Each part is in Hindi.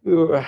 Ugh.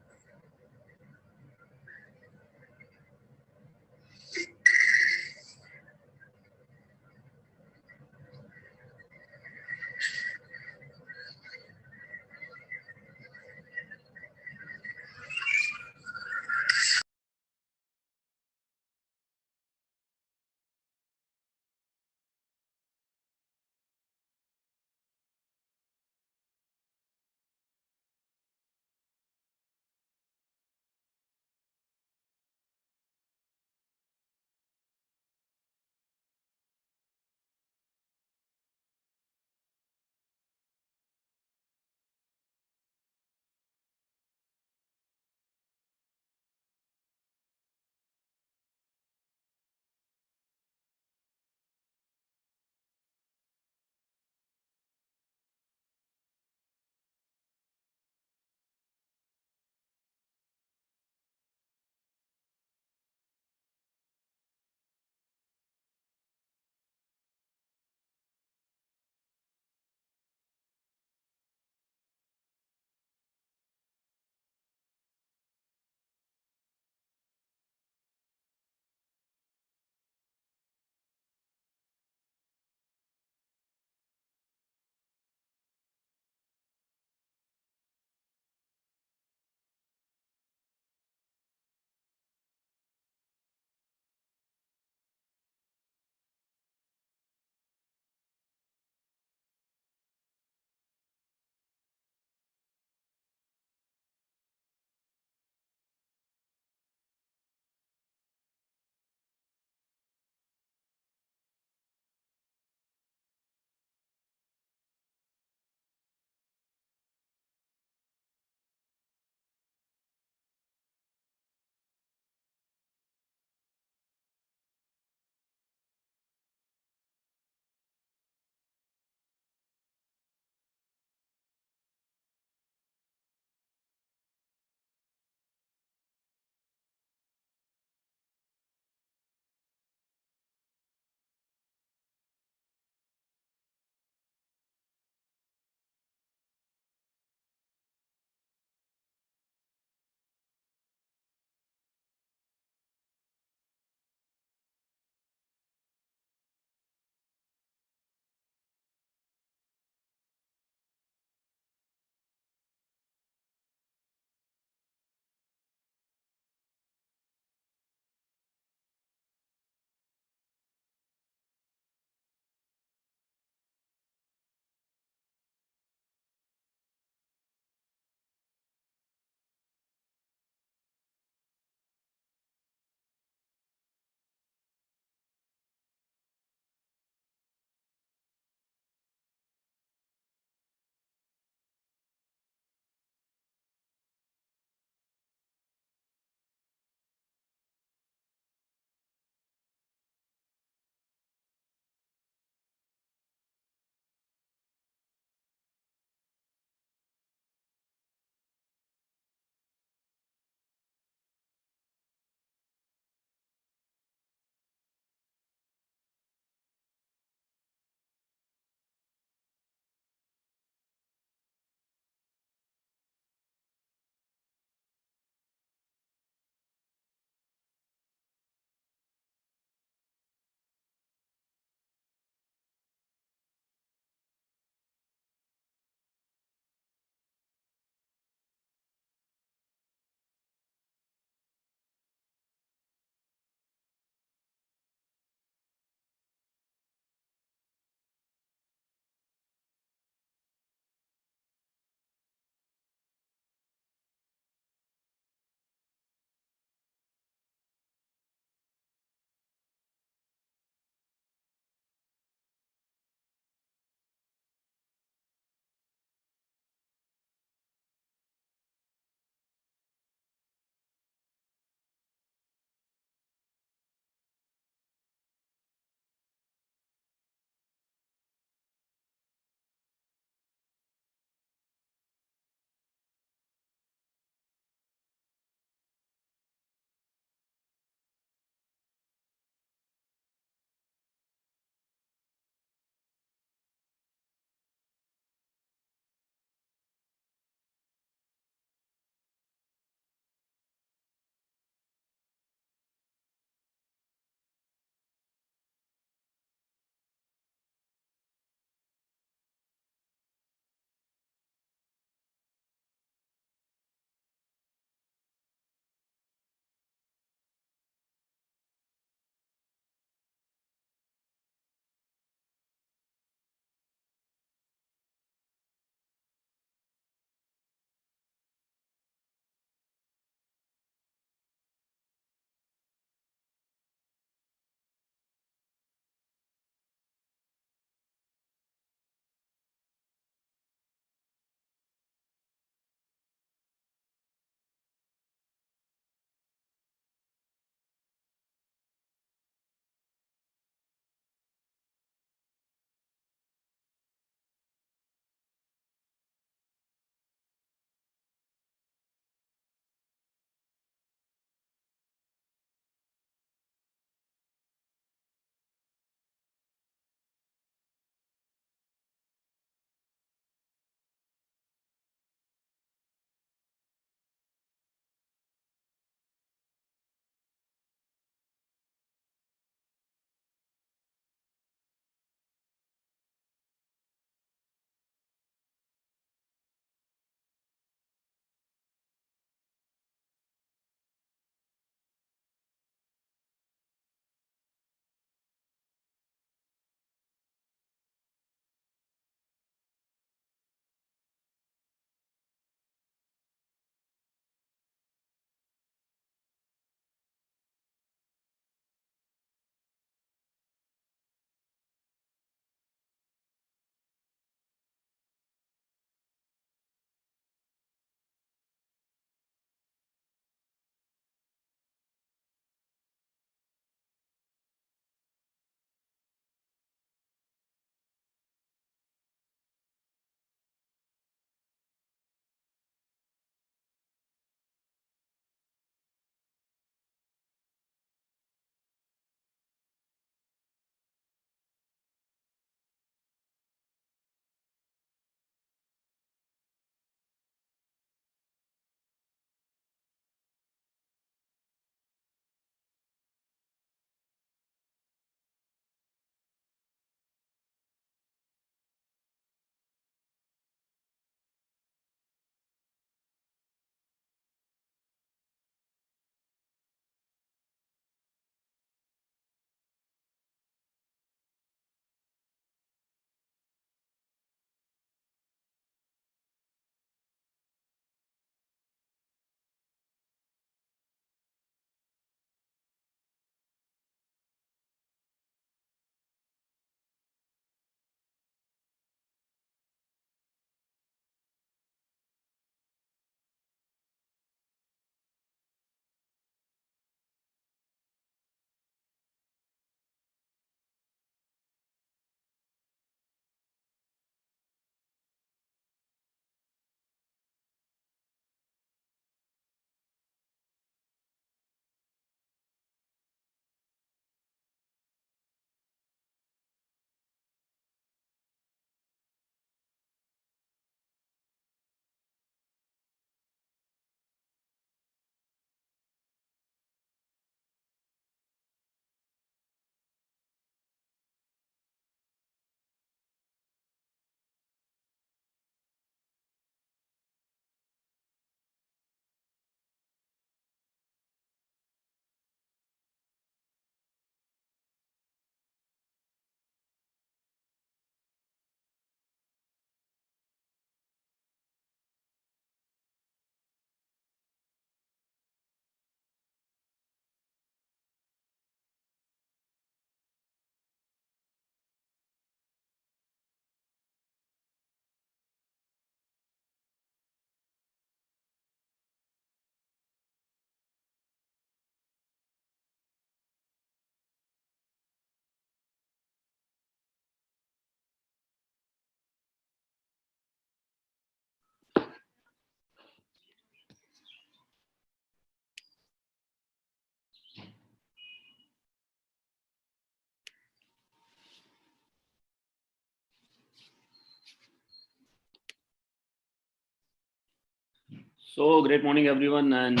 So great morning everyone and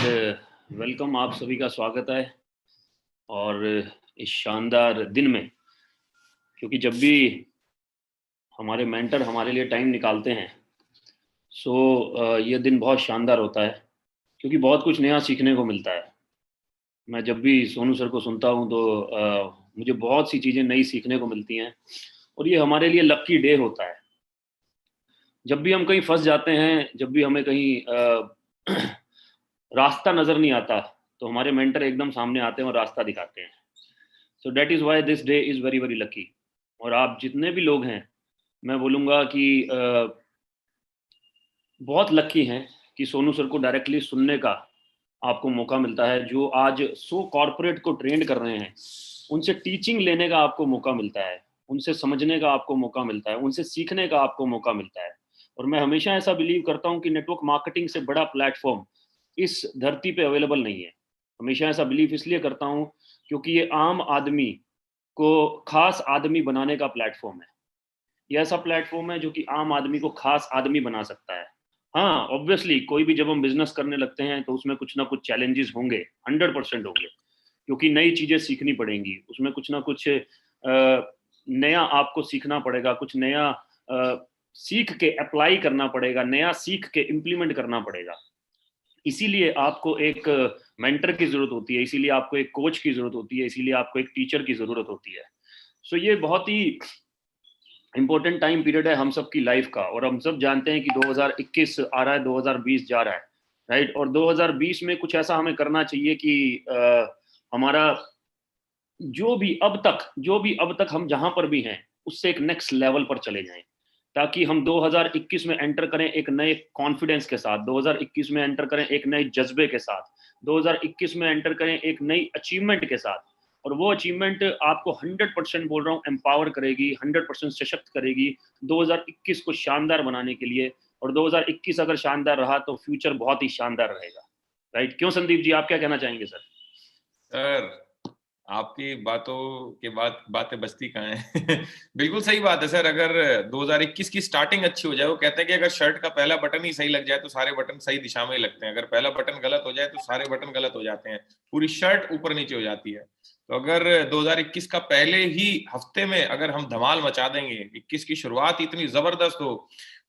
welcome. आप सभी का स्वागत है और इस शानदार दिन में, क्योंकि जब भी हमारे मेंटर हमारे लिए टाइम निकालते हैं ये दिन बहुत शानदार होता है, क्योंकि बहुत कुछ नया सीखने को मिलता है। मैं जब भी सोनू सर को सुनता हूँ तो मुझे बहुत सी चीज़ें नई सीखने को मिलती हैं और ये हमारे लिए लक्की डे होता है। जब भी हम कहीं फंस जाते हैं, जब भी हमें कहीं रास्ता नज़र नहीं आता, तो हमारे मेंटर एकदम सामने आते हैं और रास्ता दिखाते हैं। So that is why this day is very very lucky. और आप जितने भी लोग हैं, मैं बोलूँगा कि बहुत लकी हैं कि सोनू सर को डायरेक्टली सुनने का आपको मौका मिलता है। जो आज सो कॉरपोरेट को ट्रेंड कर रहे हैं, उनसे टीचिंग लेने का आपको मौका मिलता है, उनसे समझने का आपको मौका मिलता है, उनसे सीखने का आपको मौका मिलता है। और मैं हमेशा ऐसा बिलीव करता हूँ कि नेटवर्क मार्केटिंग से बड़ा प्लेटफॉर्म इस धरती पे अवेलेबल नहीं है। हमेशा ऐसा बिलीव इसलिए करता हूँ क्योंकि ये आम आदमी को खास आदमी बनाने का प्लेटफॉर्म है। ये ऐसा प्लेटफॉर्म है जो कि आम आदमी को खास आदमी बना सकता है। हाँ, ऑब्वियसली कोई भी जब हम बिजनेस करने लगते हैं तो उसमें कुछ ना कुछ चैलेंजेस होंगे, 100% होंगे, क्योंकि नई चीज़ें सीखनी पड़ेंगी। उसमें कुछ ना कुछ नया आपको सीखना पड़ेगा, कुछ नया सीख के अप्लाई करना पड़ेगा, नया सीख के इम्प्लीमेंट करना पड़ेगा। इसीलिए आपको एक मेंटर की ज़रूरत होती है, इसीलिए आपको एक कोच की ज़रूरत होती है, इसीलिए आपको एक टीचर की ज़रूरत होती है। ये बहुत ही इम्पोर्टेंट टाइम पीरियड है हम सब की लाइफ का। और हम सब जानते हैं कि 2021 आ रहा है, 2020 जा रहा है, राइट। और 2020 में कुछ ऐसा हमें करना चाहिए कि हमारा जो भी अब तक हम जहां पर भी हैं, उससे एक नेक्स्ट लेवल पर चले जाएं, ताकि हम 2021 में एंटर करें एक नए कॉन्फिडेंस के साथ, 2021 में एंटर करें एक नए जज्बे के साथ, 2021 में एंटर करें एक नई अचीवमेंट के साथ। और वो अचीवमेंट आपको 100% बोल रहा हूँ एम्पावर करेगी, 100% सशक्त करेगी 2021 को शानदार बनाने के लिए। और 2021 अगर शानदार रहा तो फ्यूचर बहुत ही शानदार रहेगा, राइट। क्यों संदीप जी, आप क्या कहना चाहेंगे सर? सर, आपकी बातों के बाद बातें बचती कहाँ हैं। बिल्कुल सही बात है सर। अगर 2021 की स्टार्टिंग अच्छी हो जाए, वो कहते हैं कि अगर शर्ट का पहला बटन ही सही लग जाए तो सारे बटन सही दिशा में ही लगते हैं। अगर पहला बटन गलत हो जाए तो सारे बटन गलत हो जाते हैं, पूरी शर्ट ऊपर नीचे हो जाती है। तो अगर 2021 का पहले ही हफ्ते में अगर हम धमाल मचा देंगे, 21 की शुरुआत इतनी जबरदस्त हो,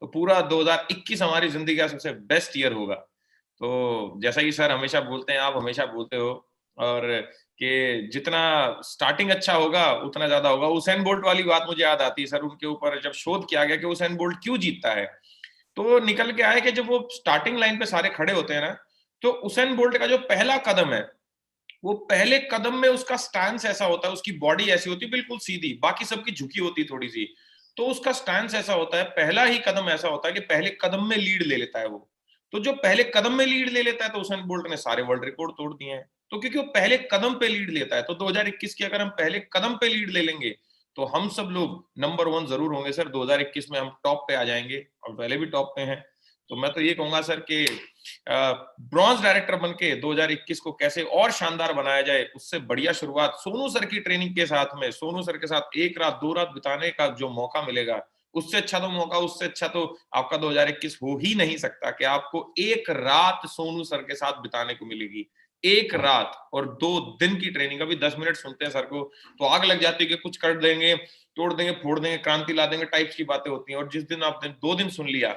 तो पूरा 2021 हमारी जिंदगी का सबसे बेस्ट ईयर होगा। तो जैसा कि सर हमेशा बोलते हैं, आप हमेशा बोलते हो, और कि जितना स्टार्टिंग अच्छा होगा उतना ज्यादा होगा। उसेन बोल्ट वाली बात मुझे याद आती है सर। उनके ऊपर जब शोध किया गया कि उसेन बोल्ट क्यों जीतता है, तो निकल के आया कि जब वो स्टार्टिंग लाइन पे सारे खड़े होते हैं ना, तो उसेन बोल्ट का जो पहला कदम है, वो पहले कदम में उसका स्टैंस ऐसा होता है, उसकी बॉडी ऐसी होती है बिल्कुल सीधी, बाकी सबकी झुकी होती है थोड़ी सी। तो उसका स्टैंस ऐसा होता है, पहला ही कदम ऐसा होता है कि पहले कदम में लीड ले लेता है वो। तो जो पहले कदम में लीड ले लेता है, तो उसेन बोल्ट ने सारे वर्ल्ड रिकॉर्ड तोड़ दिए हैं। तो क्योंकि वो पहले कदम पे लीड लेता है, तो 2021 की अगर हम पहले कदम पे लीड ले लेंगे, तो हम सब लोग नंबर 1 जरूर होंगे सर। 2021 में हम टॉप पे आ जाएंगे, और पहले भी टॉप पे हैं। तो मैं तो ये कहूंगा सर कि ब्रॉन्ज डायरेक्टर बन के 2021 को कैसे और शानदार बनाया जाए, उससे बढ़िया शुरुआत सोनू सर की ट्रेनिंग के साथ में, सोनू सर के साथ एक रात 2 रात बिताने का जो मौका मिलेगा, उससे अच्छा तो मौका, उससे अच्छा तो आपका 2021 हो ही नहीं सकता कि आपको एक रात सोनू सर के साथ बिताने को मिलेगी। एक रात और 2 दिन की ट्रेनिंग। अभी 10 मिनट सुनते हैं सर को तो आग लग जाती है कि कुछ कर देंगे, तोड़ देंगे, फोड़ देंगे, क्रांति ला देंगे टाइप्स की बातें होती हैं। और जिस दिन आप 2 दिन सुन लिया,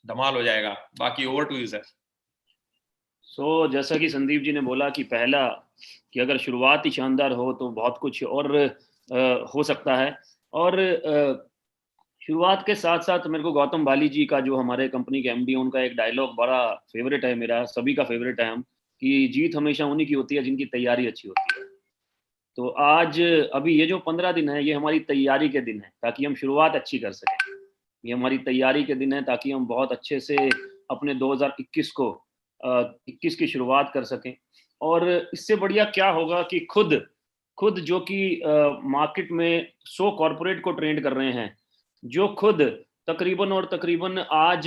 धमाल हो जाएगा। बाकी ओवर टू यू सर। जैसा कि संदीप जी ने बोला कि पहला, कि अगर शुरुआत ही शानदार हो तो बहुत कुछ और हो सकता है। और शुरुआत के साथ साथ मेरे को गौतम बाली जी का, जो हमारे कंपनी के एमडी, उनका एक डायलॉग बड़ा फेवरेट है, मेरा सभी का फेवरेट है, हम कि जीत हमेशा उन्हीं की होती है जिनकी तैयारी अच्छी होती है। तो आज अभी ये जो 15 दिन है, ये हमारी तैयारी के दिन है, ताकि हम शुरुआत अच्छी कर सकें। ये हमारी तैयारी के दिन है ताकि हम बहुत अच्छे से अपने 2021 को 21 की शुरुआत कर सकें। और इससे बढ़िया क्या होगा कि खुद खुद जो कि मार्केट में सो कॉरपोरेट को ट्रेंड कर रहे हैं, जो खुद तकरीबन और तकरीबन आज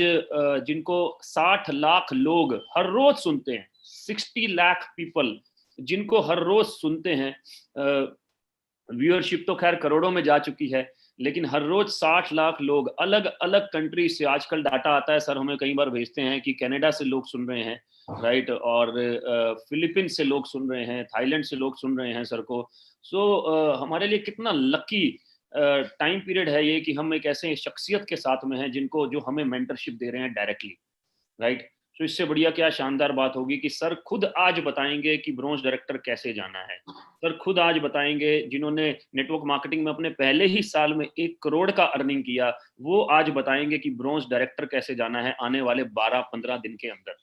जिनको 60 लाख लोग हर रोज सुनते हैं, 60 लाख पीपल जिनको हर रोज सुनते हैं। व्यूअरशिप तो खैर करोड़ों में जा चुकी है, लेकिन हर रोज 60 लाख लोग अलग अलग कंट्री से, आजकल डाटा आता है सर, हमें कई बार भेजते हैं कि कनाडा से लोग सुन रहे हैं, राइट, और फिलीपींस से लोग सुन रहे हैं, थाईलैंड से लोग सुन रहे हैं सर को। सो हमारे लिए कितना लकी टाइम पीरियड है ये कि हम एक ऐसे शख्सियत के साथ में हैं जिनको, जो हमें मेंटरशिप दे रहे हैं डायरेक्टली, राइट। तो इससे बढ़िया क्या शानदार बात होगी कि सर खुद आज बताएंगे कि ब्रोंज डायरेक्टर कैसे जाना है। सर खुद आज बताएंगे, जिन्होंने नेटवर्क मार्केटिंग में अपने पहले ही साल में 1 करोड़ का अर्निंग किया, वो आज बताएंगे कि ब्रोंज डायरेक्टर कैसे जाना है आने वाले 12-15 दिन के अंदर,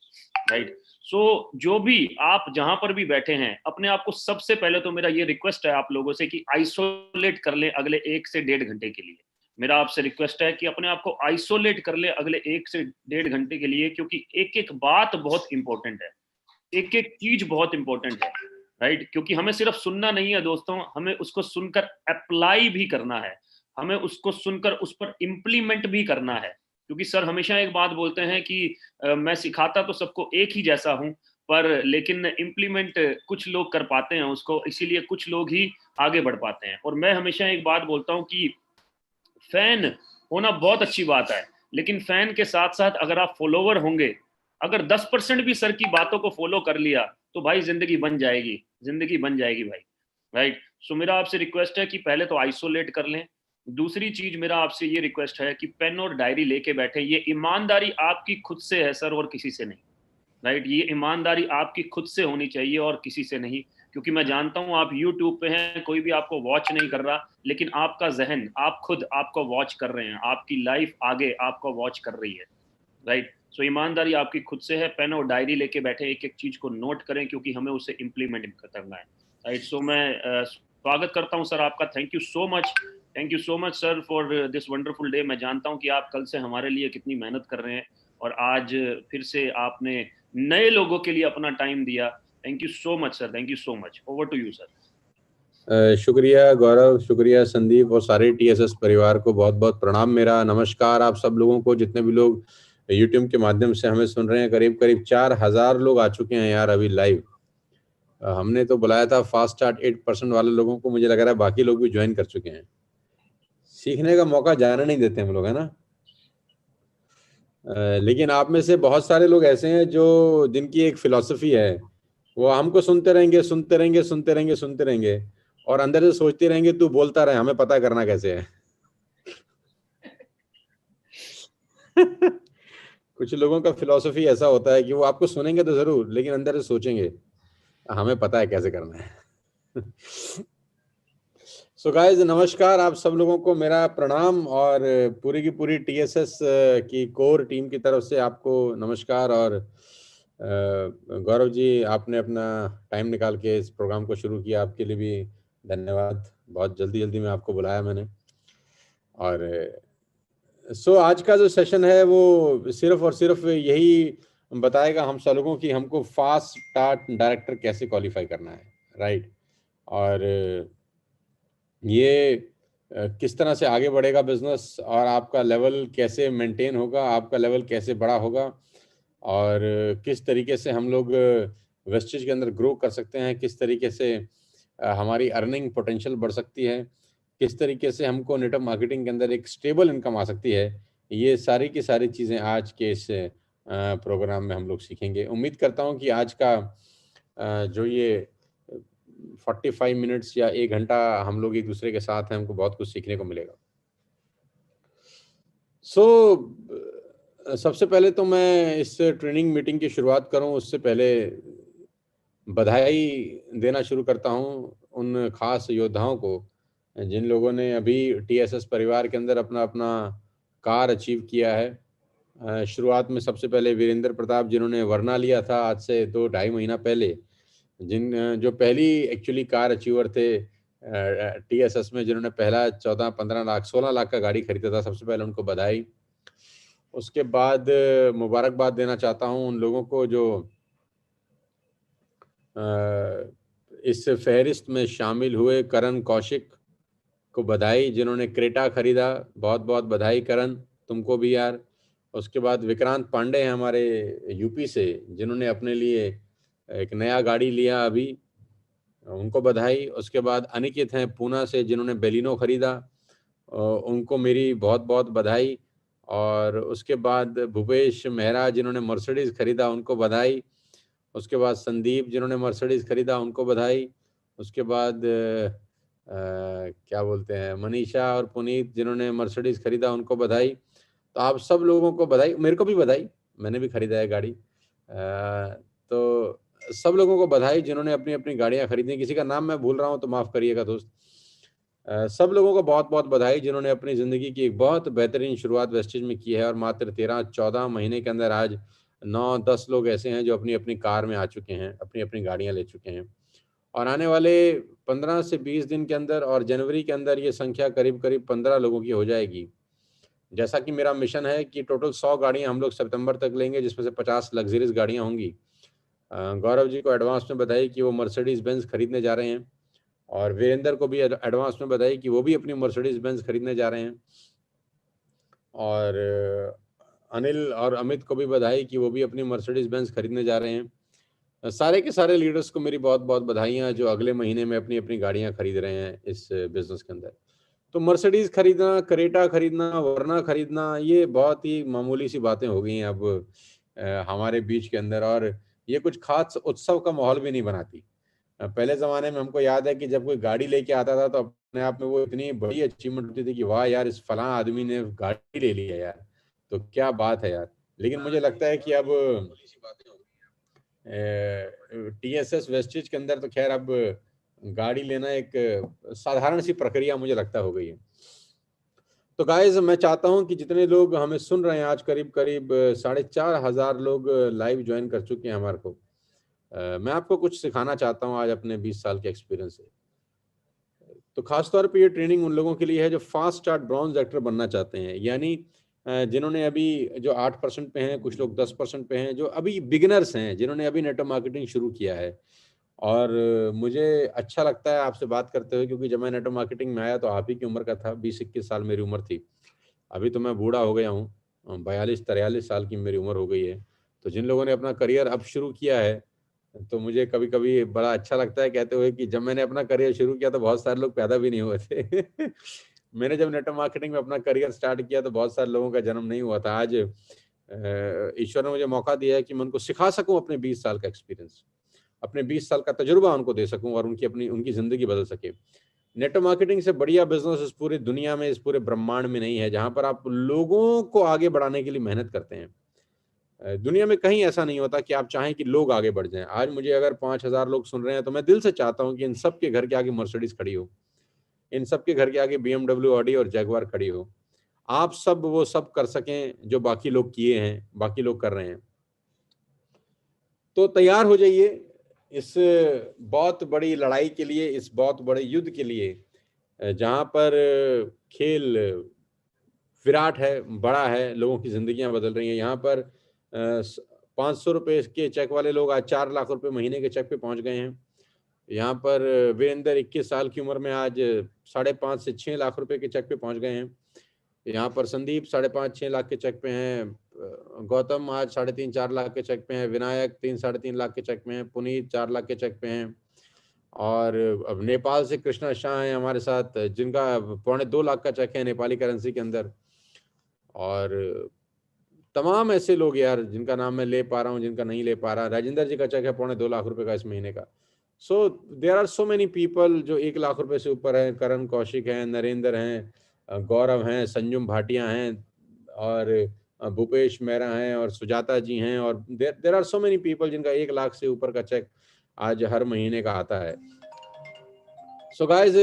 राइट। सो जो भी आप जहां पर भी बैठे हैं, अपने आप को सबसे पहले तो मेरा ये रिक्वेस्ट है आप लोगों से कि आइसोलेट कर लें अगले 1 से 1.5 घंटे के लिए। मेरा आपसे रिक्वेस्ट है कि अपने आप को आइसोलेट कर ले अगले 1 से 1.5 घंटे के लिए, क्योंकि एक एक बात बहुत इंपॉर्टेंट है, एक एक चीज बहुत इंपॉर्टेंट है, राइट। क्योंकि हमें सिर्फ सुनना नहीं है दोस्तों, हमें उसको सुनकर अप्लाई भी करना है, हमें उसको सुनकर उस पर इम्प्लीमेंट भी करना है। क्योंकि सर हमेशा एक बात बोलते हैं कि मैं सिखाता तो सबको एक ही जैसा हूं, पर लेकिन इम्प्लीमेंट कुछ लोग कर पाते हैं उसको, इसीलिए कुछ लोग ही आगे बढ़ पाते हैं। और मैं हमेशा एक बात बोलता हूं कि फैन होना बहुत अच्छी बात है, लेकिन फैन के साथ साथ अगर आप फॉलोवर होंगे, अगर 10% भी सर की बातों को फॉलो कर लिया, तो भाई जिंदगी बन जाएगी, जिंदगी बन जाएगी भाई, राइट। सो मेरा आपसे रिक्वेस्ट है कि पहले तो आइसोलेट कर लें। दूसरी चीज मेरा आपसे ये रिक्वेस्ट है कि पेन और डायरी लेके बैठे। ये ईमानदारी आपकी खुद से है सर, और किसी से नहीं, राइट। ये ईमानदारी आपकी खुद से होनी चाहिए और किसी से नहीं। क्योंकि मैं जानता हूं आप यूट्यूब पे हैं, कोई भी आपको वॉच नहीं कर रहा, लेकिन आपका जहन, आप खुद आपको वॉच कर रहे हैं, आपकी लाइफ आगे आपको वॉच कर रही है, राइट। सो ईमानदारी आपकी खुद से है। पेन और डायरी लेके बैठे, एक एक चीज को नोट करें, क्योंकि हमें उसे इम्प्लीमेंट करना है, राइट। सो मैं स्वागत करता हूं सर आपका। Thank you so much, thank you so much sir for this wonderful day. मैं जानता हूं कि आप कल से हमारे लिए कितनी मेहनत कर रहे हैं, और आज फिर से आपने नए लोगों के लिए अपना टाइम दिया। Thank you so much sir, thank you so much. Over to you sir. शुक्रिया गौरव, शुक्रिया संदीप और सारे टीएसएस परिवार को बहुत बहुत प्रणाम। मेरा नमस्कार आप सब लोगों को, जितने भी लोग यूट्यूब के माध्यम से हमें सुन रहे हैं। करीब करीब 4000 लोग आ चुके हैं यार अभी लाइव। हमने तो बुलाया था फास्ट स्टार्ट 8% वाले लोगों को, मुझे लग रहा है बाकी लोग भी ज्वाइन कर चुके हैं। सीखने का मौका जाने नहीं देते हम लोग, है ना। लेकिन आप में से बहुत सारे लोग ऐसे हैं जो, जिनकी एक फिलॉसफी है, वो हमको सुनते रहेंगे सुनते रहेंगे सुनते रहेंगे सुनते रहेंगे, और अंदर से सोचते रहेंगे तू बोलता रहे, हमें पता करना कैसे है। कुछ लोगों का फिलॉसफी ऐसा होता है कि वो आपको सुनेंगे तो जरूर, लेकिन अंदर से सोचेंगे हमें पता है कैसे करना है। सो गाइस, नमस्कार आप सब लोगों को, मेरा प्रणाम, और पूरी की पूरी टीएसएस की कोर टीम की तरफ से आपको नमस्कार। और गौरव जी, आपने अपना टाइम निकाल के इस प्रोग्राम को शुरू किया, आपके लिए भी धन्यवाद। बहुत जल्दी जल्दी में आपको बुलाया मैंने। और सो आज का जो सेशन है वो सिर्फ और सिर्फ यही बताएगा हम सब लोगों की हमको फास्ट स्टार्ट डायरेक्टर कैसे क्वालिफाई करना है, राइट। और ये किस तरह से आगे बढ़ेगा बिजनेस, और आपका लेवल कैसे मेंटेन होगा, आपका लेवल कैसे बड़ा होगा, और किस तरीके से हम लोग वेस्टेज के अंदर ग्रो कर सकते हैं, किस तरीके से हमारी अर्निंग पोटेंशियल बढ़ सकती है, किस तरीके से हमको नेटवर्क मार्केटिंग के अंदर एक स्टेबल इनकम आ सकती है। ये सारी की सारी चीज़ें आज के इस प्रोग्राम में हम लोग सीखेंगे। उम्मीद करता हूँ कि आज का जो ये 45 मिनट्स या 1 घंटा हम लोग एक दूसरे के साथ हैं, हमको बहुत कुछ सीखने को मिलेगा। सबसे पहले तो मैं इस ट्रेनिंग मीटिंग की शुरुआत करूं, उससे पहले बधाई देना शुरू करता हूं उन खास योद्धाओं को जिन लोगों ने अभी टीएसएस परिवार के अंदर अपना अपना कार अचीव किया है। शुरुआत में सबसे पहले वीरेंद्र प्रताप, जिन्होंने वरना लिया था आज से 2-2.5 महीना पहले, जो पहली एक्चुअली कार अचीवर थे टीएसएस में, जिन्होंने पहला 14-15 लाख 16 लाख का गाड़ी खरीदा था, सबसे पहले उनको बधाई। उसके बाद मुबारकबाद देना चाहता हूं उन लोगों को जो इस फहरिस्त में शामिल हुए। करण कौशिक को बधाई, जिन्होंने क्रेटा खरीदा, बहुत बहुत बधाई करण, तुमको भी यार। उसके बाद विक्रांत पांडे हैं हमारे यूपी से, जिन्होंने अपने लिए एक नया गाड़ी लिया अभी, उनको बधाई। उसके बाद अनिकेत हैं पूना से, जिन्होंने बेलिनो खरीदा, उनको मेरी बहुत बहुत बधाई। और उसके बाद भूपेश मेहरा जिन्होंने मर्सिडीज़ खरीदा उनको बधाई। उसके बाद संदीप जिन्होंने मर्सिडीज़ खरीदा उनको बधाई। उसके बाद क्या बोलते हैं, मनीषा और पुनीत जिन्होंने मर्सिडीज़ खरीदा उनको बधाई। तो आप सब लोगों को बधाई, मेरे को भी बधाई, मैंने भी खरीदा है गाड़ी। तो सब लोगों को बधाई जिन्होंने अपनी अपनी गाड़ियां खरीदी। किसी का नाम मैं भूल रहा हूं तो माफ़ करिएगा दोस्त। सब लोगों को बहुत बहुत बधाई जिन्होंने अपनी ज़िंदगी की एक बहुत बेहतरीन शुरुआत वेस्टेज में की है। और मात्र 13-14 महीने के अंदर आज 9-10 लोग ऐसे हैं जो अपनी अपनी कार में आ चुके हैं, अपनी अपनी गाड़ियां ले चुके हैं। और आने वाले 15 से 20 दिन के अंदर और जनवरी के अंदर ये संख्या करीब करीब 15 लोगों की हो जाएगी। जैसा कि मेरा मिशन है कि टोटल 100 गाड़ियां हम लोग सितंबर तक लेंगे, जिसमें से 50 लग्जरीज गाड़ियां होंगी। गौरव जी को एडवांस में बधाई कि वो मर्सिडीज बेंज खरीदने जा रहे हैं। और वीरेंद्र को भी एडवांस में बधाई कि वो भी अपनी मर्सिडीज बेंज खरीदने जा रहे हैं। और अनिल और अमित को भी बधाई कि वो भी अपनी मर्सिडीज बेंज खरीदने जा रहे हैं। सारे के सारे लीडर्स को मेरी बहुत बहुत बधाइयाँ जो अगले महीने में अपनी अपनी गाड़ियाँ खरीद रहे हैं इस बिजनेस के अंदर। तो मर्सिडीज खरीदना, क्रेटा खरीदना, वरना खरीदना, ये बहुत ही मामूली सी बातें हो गई हैं अब हमारे बीच के अंदर। और ये कुछ खास उत्सव का माहौल भी नहीं बनाती। पहले ज़माने में हमको याद है कि जब कोई गाड़ी लेके आता था तो अपने आप में वो इतनी बड़ी अचीवमेंट होती थी कि वाह यार, इस फलां आदमी ने गाड़ी ले ली है यार, तो क्या बात है यार। लेकिन मुझे लगता है कि अब टीएसएस वेस्टेज के अंदर तो खैर अब गाड़ी लेना एक साधारण सी प्रक्रिया मुझे लगता हो गई है। तो गाइज मैं चाहता हूं कि जितने लोग हमें सुन रहे हैं, आज करीब करीब 4,500 लोग लाइव ज्वाइन कर चुके हैं हमारे को। मैं आपको कुछ सिखाना चाहता हूं आज अपने 20 साल के एक्सपीरियंस से। तो खासतौर पे ये ट्रेनिंग उन लोगों के लिए है जो फास्ट स्टार्ट ब्रॉन्ज एक्टर बनना चाहते हैं, यानी जिन्होंने अभी जो 8% पे हैं, कुछ लोग 10% पे हैं, जो अभी बिगिनर्स हैं, जिन्होंने अभी नेटवर्क मार्केटिंग शुरू किया है। और मुझे अच्छा लगता है आपसे बात करते हुए, क्योंकि जब मैं नेटवर्क मार्केटिंग में आया तो आप ही की उम्र का था, 20-21 साल मेरी उम्र थी। अभी तो मैं बूढ़ा हो गया हूँ, 42-43 साल की मेरी उम्र हो गई है। तो जिन लोगों ने अपना करियर अब शुरू किया है, तो मुझे कभी-कभी बड़ा अच्छा लगता है कहते हुए कि जब मैंने अपना करियर शुरू किया तो बहुत सारे लोग पैदा भी नहीं हुए थे। मैंने जब नेटवर्क मार्केटिंग में अपना करियर स्टार्ट किया तो बहुत सारे लोगों का जन्म नहीं हुआ था। आज ईश्वर ने मुझे मौका दिया है कि मैं उनको सिखा सकूँ अपने 20 साल का एक्सपीरियंस, अपने 20 साल का तजुर्बा उनको दे सकूँ और उनकी ज़िंदगी बदल सके। नेटवर्क मार्केटिंग से बढ़िया बिज़नेस इस पूरी दुनिया में, इस पूरे ब्रह्मांड में नहीं है, जहाँ पर आप लोगों को आगे बढ़ाने के लिए मेहनत करते हैं। दुनिया में कहीं ऐसा नहीं होता कि आप चाहें कि लोग आगे बढ़ जाएँ। आज मुझे अगर 5,000 लोग सुन रहे हैं तो मैं दिल से चाहता हूँ कि इन सब के घर के आगे मर्सिडीज़ खड़ी हो। इन सब के घर के आगे बीएमडब्ल्यू, ऑडी और जगुआर खड़ी हो। आप सब वो सब कर सकें जो बाकी लोग किए हैं, बाकी लोग कर रहे हैं। तो तैयार हो जाइए इस बहुत बड़ी लड़ाई के लिए, इस बहुत बड़े युद्ध के लिए, जहाँ पर खेल विराट है, बड़ा है, लोगों की ज़िंदगियाँ बदल रही हैं। यहाँ पर 500 रुपए के चेक वाले लोग आज 4 लाख रुपए महीने के चेक पे पहुँच गए हैं। यहाँ पर वीरेंद्र 21 साल की उम्र में आज 5.5 से 6 लाख रुपए के चेक पे पहुँच गए हैं। यहाँ पर संदीप 5.5-6 लाख के चेक पे हैं। गौतम आज 3.5-4 लाख के चेक पे हैं। विनायक 3-3.5 लाख के चेक पे हैं। पुनीत 4 लाख के चेक पे हैं। और अब नेपाल से कृष्णा शाह हैं हमारे साथ, जिनका 2.25 लाख का चेक है नेपाली करेंसी के अंदर। और तमाम ऐसे लोग यार जिनका नाम मैं ले पा रहा हूँ, जिनका नहीं ले पा रहा। राजेंद्र जी का चेक है 2.25 लाख रुपए का इस महीने का। So there are so many people जो 1 लाख रुपए से ऊपर है। करण कौशिक हैं, नरेंद्र हैं, गौरव हैं, संजुम भाटिया हैं, और भूपेश मेहरा हैं, और सुजाता जी हैं, और there are so many people जिनका 1 लाख से ऊपर का चेक आज हर महीने का आता है। सो गाइज,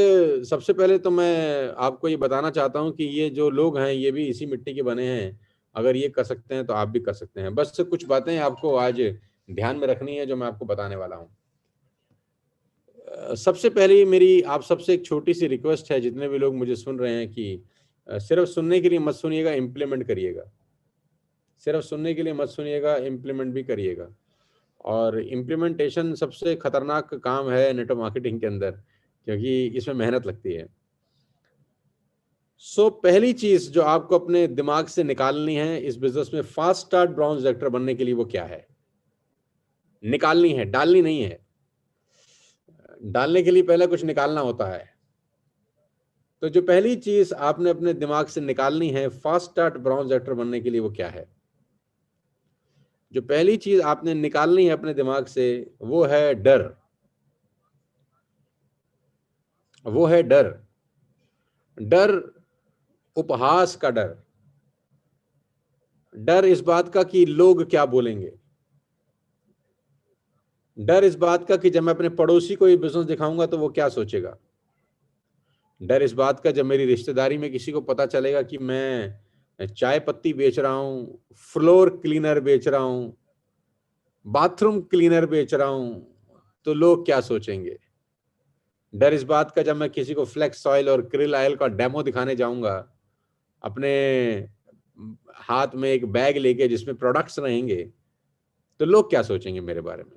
सबसे पहले तो मैं आपको ये बताना चाहता हूँ कि ये जो लोग हैं ये भी इसी मिट्टी के बने हैं। अगर ये कर सकते हैं तो आप भी कर सकते हैं। बस कुछ बातें आपको आज ध्यान में रखनी है जो मैं आपको बताने वाला हूँ। सबसे पहले मेरी आप सबसे एक छोटी सी रिक्वेस्ट है, जितने भी लोग मुझे सुन रहे हैं, कि सिर्फ सुनने के लिए मत सुनिएगा, इम्प्लीमेंट करिएगा। सिर्फ सुनने के लिए मत सुनिएगा, इम्प्लीमेंट भी करिएगा। और इम्प्लीमेंटेशन सबसे खतरनाक काम है नेटवर्क मार्केटिंग के अंदर, क्योंकि इसमें मेहनत लगती है। सो पहली चीज जो आपको अपने दिमाग से निकालनी है इस बिजनेस में फास्ट स्टार्ट ब्राउन एक्टर बनने के लिए, वो क्या है? निकालनी है, डालनी नहीं है। डालने के लिए पहले कुछ निकालना होता है। तो जो पहली चीज आपने अपने दिमाग से निकालनी है फास्ट स्टार्ट ब्राउन्स एक्टर बनने के लिए, वो क्या है? जो पहली चीज आपने निकालनी है अपने दिमाग से वो है डर। वो है डर। डर, उपहास का डर। डर इस बात का कि लोग क्या बोलेंगे। डर इस बात का कि जब मैं अपने पड़ोसी को ये बिजनेस दिखाऊंगा तो वो क्या सोचेगा। डर इस बात का जब मेरी रिश्तेदारी में किसी को पता चलेगा कि मैं चाय पत्ती बेच रहा हूं, फ्लोर क्लीनर बेच रहा हूं, बाथरूम क्लीनर बेच रहा हूं, तो लोग क्या सोचेंगे। डर इस बात का जब मैं किसी को फ्लेक्स ऑयल और क्रिल ऑयल का डेमो दिखाने जाऊंगा, अपने हाथ में एक बैग लेके जिसमें प्रोडक्ट्स रहेंगे, तो लोग क्या सोचेंगे मेरे बारे में।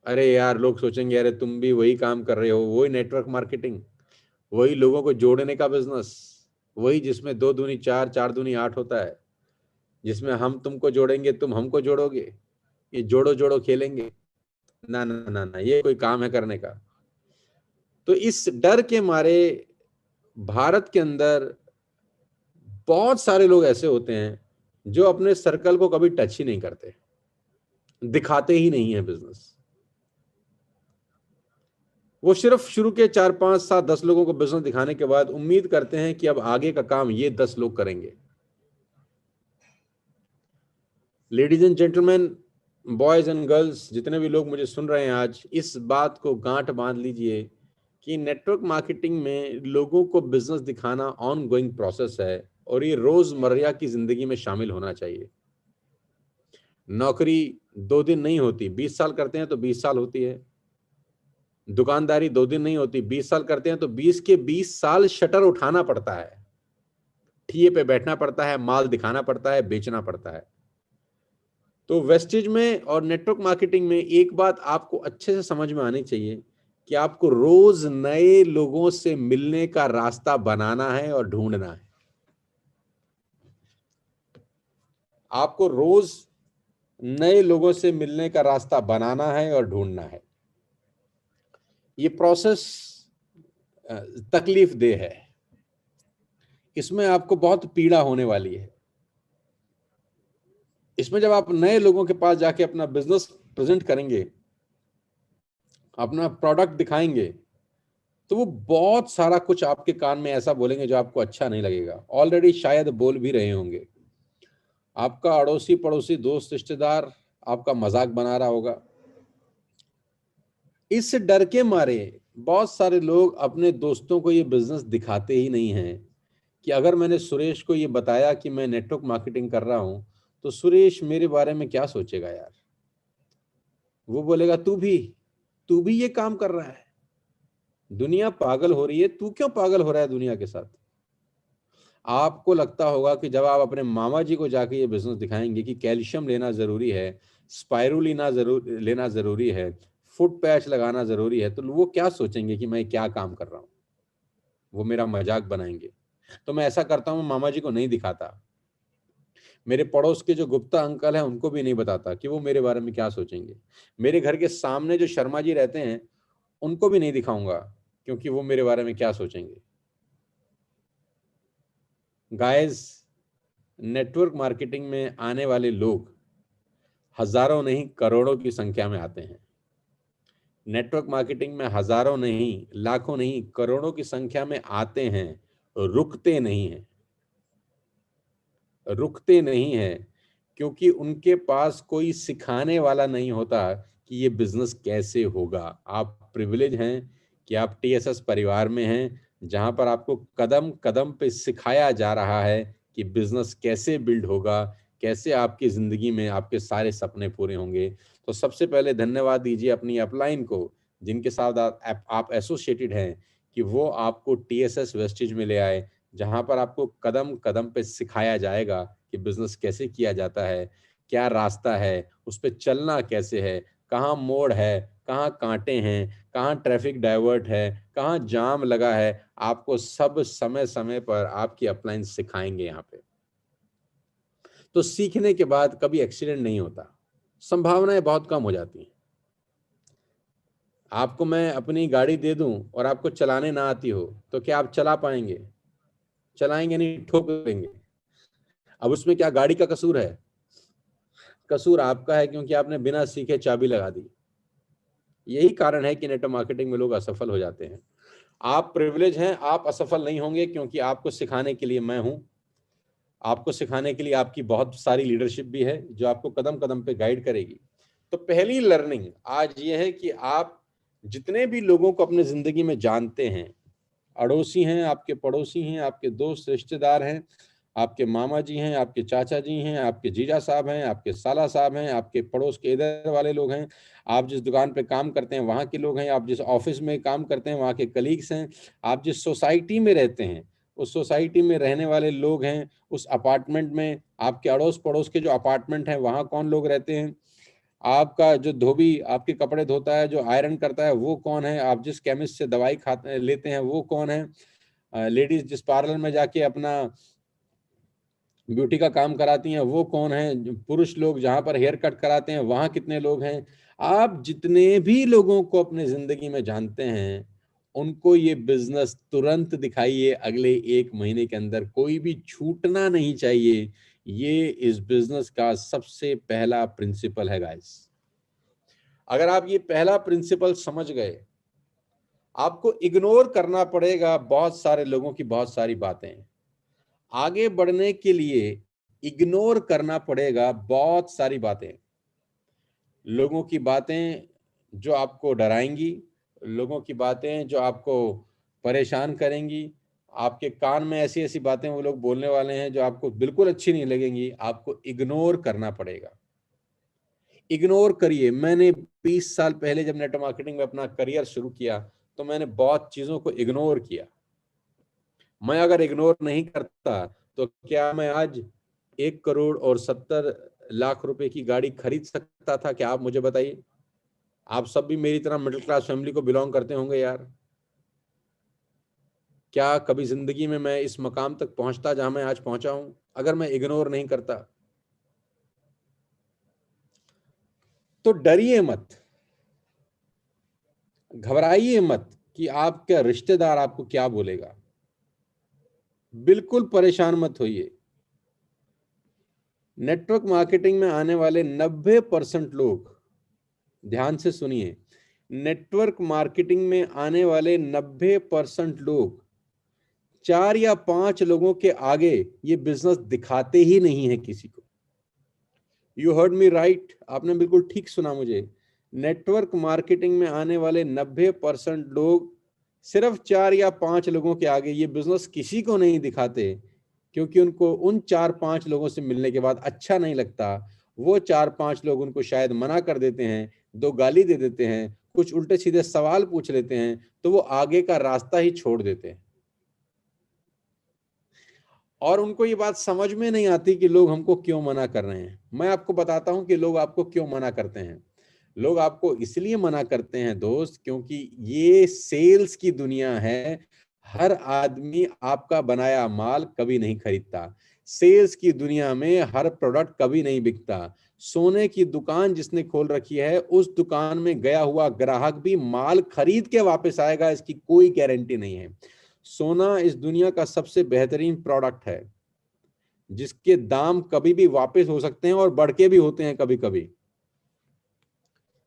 अरे यार, लोग सोचेंगे अरे तुम भी वही काम कर रहे हो, वही नेटवर्क मार्केटिंग, वही लोगों को जोड़ने का बिजनेस, वही जिसमें 2 दूनी 4, 4 दूनी 8 होता है, जिसमें हम तुमको जोड़ेंगे, तुम हमको जोड़ोगे, ये जोड़ो जोड़ो खेलेंगे। ना ना ना ना, ये कोई काम है करने का? तो इस डर के मारे भारत के अंदर बहुत सारे लोग ऐसे होते हैं जो अपने सर्कल को कभी टच ही नहीं करते, दिखाते ही नहीं है बिजनेस। वो सिर्फ शुरू के 4, 5, 7, 10 लोगों को बिजनेस दिखाने के बाद उम्मीद करते हैं कि अब आगे का काम ये 10 लोग करेंगे। Ladies and gentleman, boys and girls, जितने भी लोग मुझे सुन रहे हैं आज, इस बात को गांठ बांध लीजिए कि नेटवर्क मार्केटिंग में लोगों को बिजनेस दिखाना ऑन गोइंग प्रोसेस है और ये रोजमर्रा की जिंदगी में शामिल होना चाहिए। नौकरी 2 दिन नहीं होती, 20 साल करते हैं तो 20 साल होती है। दुकानदारी 2 दिन नहीं होती, 20 साल करते हैं तो 20 के 20 साल शटर उठाना पड़ता है, ठिए पे बैठना पड़ता है, माल दिखाना पड़ता है, बेचना पड़ता है। तो वेस्टेज में और नेटवर्क मार्केटिंग में एक बात आपको अच्छे से समझ में आनी चाहिए कि आपको रोज नए लोगों से मिलने का रास्ता बनाना है और ढूंढना है। आपको रोज नए लोगों से मिलने का रास्ता बनाना है और ढूंढना है। ये प्रोसेस तकलीफ दे है, इसमें आपको बहुत पीड़ा होने वाली है। इसमें जब आप नए लोगों के पास जाके अपना बिजनेस प्रेजेंट करेंगे, अपना प्रोडक्ट दिखाएंगे, तो वो बहुत सारा कुछ आपके कान में ऐसा बोलेंगे जो आपको अच्छा नहीं लगेगा। ऑलरेडी शायद बोल भी रहे होंगे। आपका अड़ोसी पड़ोसी दोस्त रिश्तेदार आपका मजाक बना रहा होगा। इस डर के मारे बहुत सारे लोग अपने दोस्तों को ये बिजनेस दिखाते ही नहीं हैं कि अगर मैंने सुरेश को ये बताया कि मैं नेटवर्क मार्केटिंग कर रहा हूं तो सुरेश मेरे बारे में क्या सोचेगा यार। वो बोलेगा तू भी ये काम कर रहा है, दुनिया पागल हो रही है, तू क्यों पागल हो रहा है दुनिया के साथ। आपको लगता होगा कि जब आप अपने मामा जी को जाके ये बिजनेस दिखाएंगे कि कैल्शियम लेना जरूरी है, स्पाइरुलिना लेना जरूरी है, फुट पैच लगाना जरूरी है, तो वो क्या सोचेंगे कि मैं क्या काम कर रहा हूं, वो मेरा मजाक बनाएंगे। तो मैं ऐसा करता हूं, मामा जी को नहीं दिखाता, मेरे पड़ोस के जो गुप्ता अंकल हैं उनको भी नहीं बताता कि वो मेरे बारे में क्या सोचेंगे। मेरे घर के सामने जो शर्मा जी रहते हैं उनको भी नहीं दिखाऊंगा क्योंकि वो मेरे बारे में क्या सोचेंगे। गाइस, नेटवर्क मार्केटिंग में आने वाले लोग हजारों नहीं करोड़ों की संख्या में आते हैं। नेटवर्क मार्केटिंग में हजारों नहीं, लाखों नहीं, करोड़ों की संख्या में आते हैं, रुकते नहीं हैं। रुकते नहीं हैं क्योंकि उनके पास कोई सिखाने वाला नहीं होता कि ये बिजनेस कैसे होगा। आप प्रिविलेज हैं कि आप टीएसएस परिवार में हैं जहां पर आपको कदम कदम पे सिखाया जा रहा है कि बिजनेस कैसे बिल्ड होगा, कैसे आपकी जिंदगी में आपके सारे सपने पूरे होंगे। तो सबसे पहले धन्यवाद दीजिए अपनी अपलाइन को, जिनके साथ आप एसोसिएटेड हैं, कि वो आपको टीएसएस वेस्टेज में ले आए, जहां पर आपको कदम कदम पे सिखाया जाएगा कि बिजनेस कैसे किया जाता है, क्या रास्ता है, उस पर चलना कैसे है, कहाँ मोड़ है, कहाँ कांटे हैं, कहाँ ट्रैफिक डाइवर्ट है, कहाँ जाम लगा है। आपको सब समय समय पर आपकी अपलाइन सिखाएंगे यहाँ पे। तो सीखने के बाद कभी एक्सीडेंट नहीं होता, संभावनाएं बहुत कम हो जाती हैं। आपको मैं अपनी गाड़ी दे दूं और आपको चलाने ना आती हो तो क्या आप चला पाएंगे? चलाएंगे नहीं, ठोक देंगे। अब उसमें क्या गाड़ी का कसूर है? कसूर आपका है, क्योंकि आपने बिना सीखे चाबी लगा दी। यही कारण है कि नेटवर्क मार्केटिंग में लोग असफल हो जाते हैं। आप प्रिविलेज हैं, आप असफल नहीं होंगे, क्योंकि आपको सिखाने के लिए मैं हूं। आपको सिखाने के लिए आपकी बहुत सारी लीडरशिप भी है जो आपको कदम कदम पे गाइड करेगी। तो पहली लर्निंग आज ये है कि आप जितने भी लोगों को अपने जिंदगी में जानते हैं, अड़ोसी हैं, आपके पड़ोसी हैं, आपके दोस्त रिश्तेदार हैं, आपके मामा जी हैं, आपके चाचा जी हैं, आपके जीजा साहब हैं, आपके साला साहब हैं, आपके पड़ोस के इधर वाले लोग हैं, आप जिस दुकान पे काम करते हैं वहाँ के लोग हैं, आप जिस ऑफिस में काम करते हैं वहाँ के कलीग्स हैं, आप जिस सोसाइटी में रहते हैं उस सोसाइटी में रहने वाले लोग हैं, उस अपार्टमेंट में आपके अड़ोस पड़ोस के जो अपार्टमेंट हैं वहाँ कौन लोग रहते हैं, आपका जो धोबी आपके कपड़े धोता है, जो आयरन करता है वो कौन है, आप जिस केमिस्ट से दवाई खाते लेते हैं वो कौन है, लेडीज जिस पार्लर में जाके अपना ब्यूटी का काम कराती हैं वो कौन है, पुरुष लोग जहां पर हेयर कट कराते हैं वहां कितने लोग हैं। आप जितने भी लोगों को अपने जिंदगी में जानते हैं उनको ये बिजनेस तुरंत दिखाइए, अगले 1 महीने के अंदर कोई भी छूटना नहीं चाहिए। ये इस बिजनेस का सबसे पहला प्रिंसिपल है गाइस। अगर आप ये पहला प्रिंसिपल समझ गए, आपको इग्नोर करना पड़ेगा बहुत सारे लोगों की बहुत सारी बातें। आगे बढ़ने के लिए इग्नोर करना पड़ेगा बहुत सारी बातें, लोगों की बातें जो आपको डराएंगी, लोगों की बातें जो आपको परेशान करेंगी, आपके कान में ऐसी ऐसी बातें वो लोग बोलने वाले हैं जो आपको बिल्कुल अच्छी नहीं लगेंगी। आपको इग्नोर करना पड़ेगा। इग्नोर करिए। मैंने 20 साल पहले जब नेटवर्क मार्केटिंग में अपना करियर शुरू किया तो मैंने बहुत चीजों को इग्नोर किया। मैं अगर इग्नोर नहीं करता तो क्या मैं आज 1,70,00,000 रुपए की गाड़ी खरीद सकता था? क्या आप मुझे बताइए। आप सब भी मेरी तरह मिडिल क्लास फैमिली को बिलोंग करते होंगे यार। क्या कभी जिंदगी में मैं इस मकाम तक पहुंचता जहां मैं आज पहुंचा हूं अगर मैं इग्नोर नहीं करता? तो डरिए मत, घबराइए मत कि आपका रिश्तेदार आपको क्या बोलेगा। बिल्कुल परेशान मत होइए। नेटवर्क मार्केटिंग में आने वाले 90% लोग, ध्यान से सुनिए, नेटवर्क मार्केटिंग में आने वाले 90% लोग 4 या 5 लोगों के आगे ये बिजनेस दिखाते ही नहीं है किसी को। यू हर्ड मी राइट, आपने बिल्कुल ठीक सुना मुझे। नेटवर्क मार्केटिंग में आने वाले 90% लोग सिर्फ 4 या 5 लोगों के आगे ये बिजनेस किसी को नहीं दिखाते, क्योंकि उनको उन 4-5 लोगों से मिलने के बाद अच्छा नहीं लगता। वो 4-5 लोग उनको शायद मना कर देते हैं, 2 गाली दे देते हैं, कुछ उल्टे सीधे सवाल पूछ लेते हैं, तो वो आगे का रास्ता ही छोड़ देते हैं। और उनको ये बात समझ में नहीं आती कि लोग हमको क्यों मना कर रहे हैं। मैं आपको बताता हूं कि लोग आपको क्यों मना करते हैं। लोग आपको इसलिए मना करते हैं दोस्त, क्योंकि ये सेल्स की दुनिया है। हर आदमी आपका बनाया माल कभी नहीं खरीदता। सेल्स की दुनिया में हर प्रोडक्ट कभी नहीं बिकता। सोने की दुकान जिसने खोल रखी है उस दुकान में गया हुआ ग्राहक भी माल खरीद के वापस आएगा, इसकी कोई गारंटी नहीं है। सोना इस दुनिया का सबसे बेहतरीन प्रोडक्ट है जिसके दाम कभी भी वापस हो सकते हैं और बढ़ के भी होते हैं कभी कभी।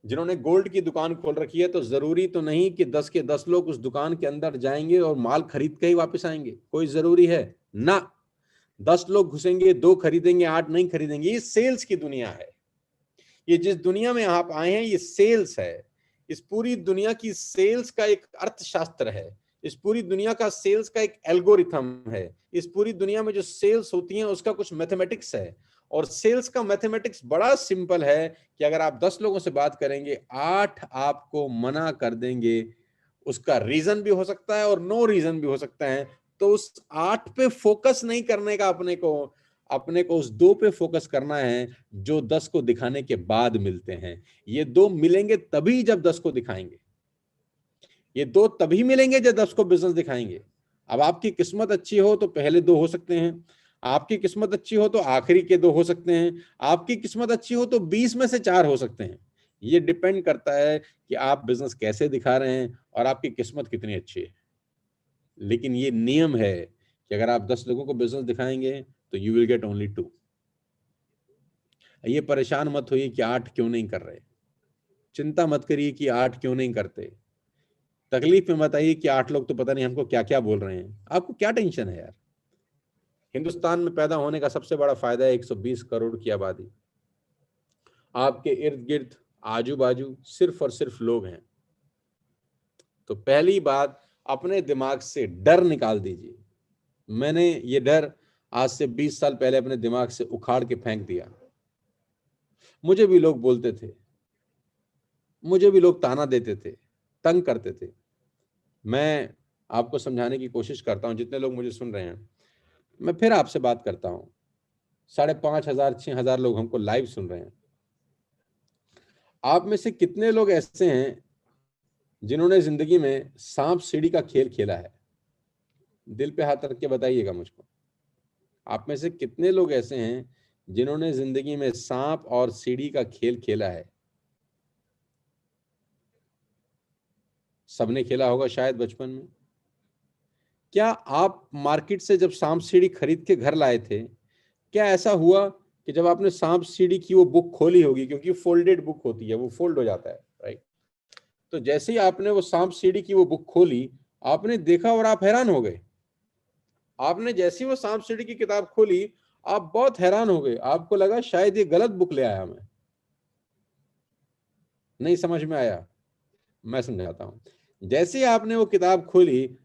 जिन्होंने गोल्ड की दुकान खोल रखी है तो जरूरी तो नहीं कि 10 के 10 लोग उस दुकान के अंदर जाएंगे और माल खरीद के ही वापस आएंगे। कोई जरूरी है ना। 10 लोग घुसेंगे, 2 खरीदेंगे, 8 नहीं खरीदेंगे। ये सेल्स की दुनिया है। ये जिस दुनिया में आप आए हैं ये सेल्स है। इस पूरी दुनिया की सेल्स का एक अर्थशास्त्र है। इस पूरी दुनिया का सेल्स का एक एल्गोरिथम है। इस पूरी दुनिया में जो सेल्स होती हैं उसका कुछ मैथमेटिक्स है। और सेल्स का मैथमेटिक्स बड़ा सिंपल है कि अगर आप 10 लोगों से बात करेंगे, 8 आपको मना कर देंगे। उसका रीजन भी हो सकता है और नो रीजन भी हो सकता है। तो उस 8 पे फोकस नहीं करने का, अपने को उस 2 पे फोकस करना है जो 10 को दिखाने के बाद मिलते हैं। ये 2 मिलेंगे तभी जब 10 को दिखाएंगे। ये 2 तभी मिलेंगे जब 10 को बिजनेस दिखाएंगे। अब आपकी किस्मत अच्छी हो तो पहले 2 हो सकते हैं, आपकी किस्मत अच्छी हो तो आखिरी के 2 हो सकते हैं, आपकी किस्मत अच्छी हो तो 20 में से 4 हो सकते हैं। ये डिपेंड करता है कि आप बिजनेस कैसे दिखा रहे हैं और आपकी किस्मत कितनी अच्छी है। लेकिन ये नियम है कि अगर आप 10 लोगों को बिजनेस दिखाएंगे तो यू विल गेट ओनली 2। ये परेशान मत होइए कि 8 क्यों नहीं कर रहे, चिंता मत करिए कि 8 क्यों नहीं करते, तकलीफ में मत आइए कि 8 लोग तो पता नहीं हमको क्या क्या बोल रहे हैं। आपको क्या टेंशन है यार? हिंदुस्तान में पैदा होने का सबसे बड़ा फायदा है 120 करोड़ की आबादी, आपके इर्द गिर्द आजू बाजू सिर्फ और सिर्फ लोग हैं। तो पहली बात, अपने दिमाग से डर निकाल दीजिए। मैंने ये डर आज से 20 साल पहले अपने दिमाग से उखाड़ के फेंक दिया। मुझे भी लोग बोलते थे, मुझे भी लोग ताना देते थे, तंग करते थे। मैं आपको समझाने की कोशिश करता हूं, जितने लोग मुझे सुन रहे हैं, मैं फिर आपसे बात करता हूं। 5,500 6,000 लोग हमको लाइव सुन रहे हैं। आप में से कितने लोग ऐसे हैं जिन्होंने जिंदगी में सांप सीढ़ी का खेल खेला है? दिल पे हाथ रख के बताइएगा मुझको। आप में से कितने लोग ऐसे हैं जिन्होंने जिंदगी में सांप और सीढ़ी का खेल खेला है? सबने खेला होगा शायद बचपन में। क्या आप मार्केट से जब सांप सीढ़ी खरीद के घर लाए थे, क्या ऐसा हुआ कि जब आपने सांप सीढ़ी की वो बुक खोली होगी, क्योंकि फोल्डेड बुक होती है, वो फोल्ड हो जाता है, राइट? तो जैसे ही आपने वो सांप सीढ़ी की वो बुक खोली, आपने देखा और आप हैरान हो गए। आपने जैसी वो सांप सीढ़ी की किताब खोली, आप बहुत हैरान हो गए। आपको लगा शायद ये गलत बुक ले आया मैं। नहीं समझ में आया? मैं समझाता हूं। जैसे ही आपने वो किताब खोली,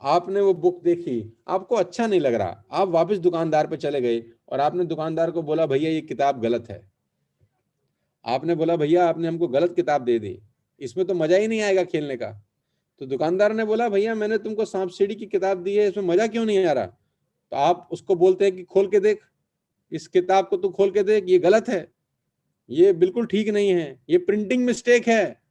आपने वो बुक देखी, आपको अच्छा नहीं लग रहा, आप वापस दुकानदार पे चले गए और आपने दुकानदार को बोला, भैया ये किताब गलत है। आपने बोला, भैया आपने हमको गलत किताब दे दी, इसमें तो मजा ही नहीं आएगा खेलने का। तो दुकानदार ने बोला, भैया मैंने तुमको सांप सीढ़ी की किताब दी है, इसमें मजा क्यों नहीं आ रहा? तो आप उसको बोलते हैं कि खोल के देख, इस किताब को तू खोल के देख, ये गलत है, ये बिल्कुल ठीक नहीं है, ये प्रिंटिंग मिस्टेक है।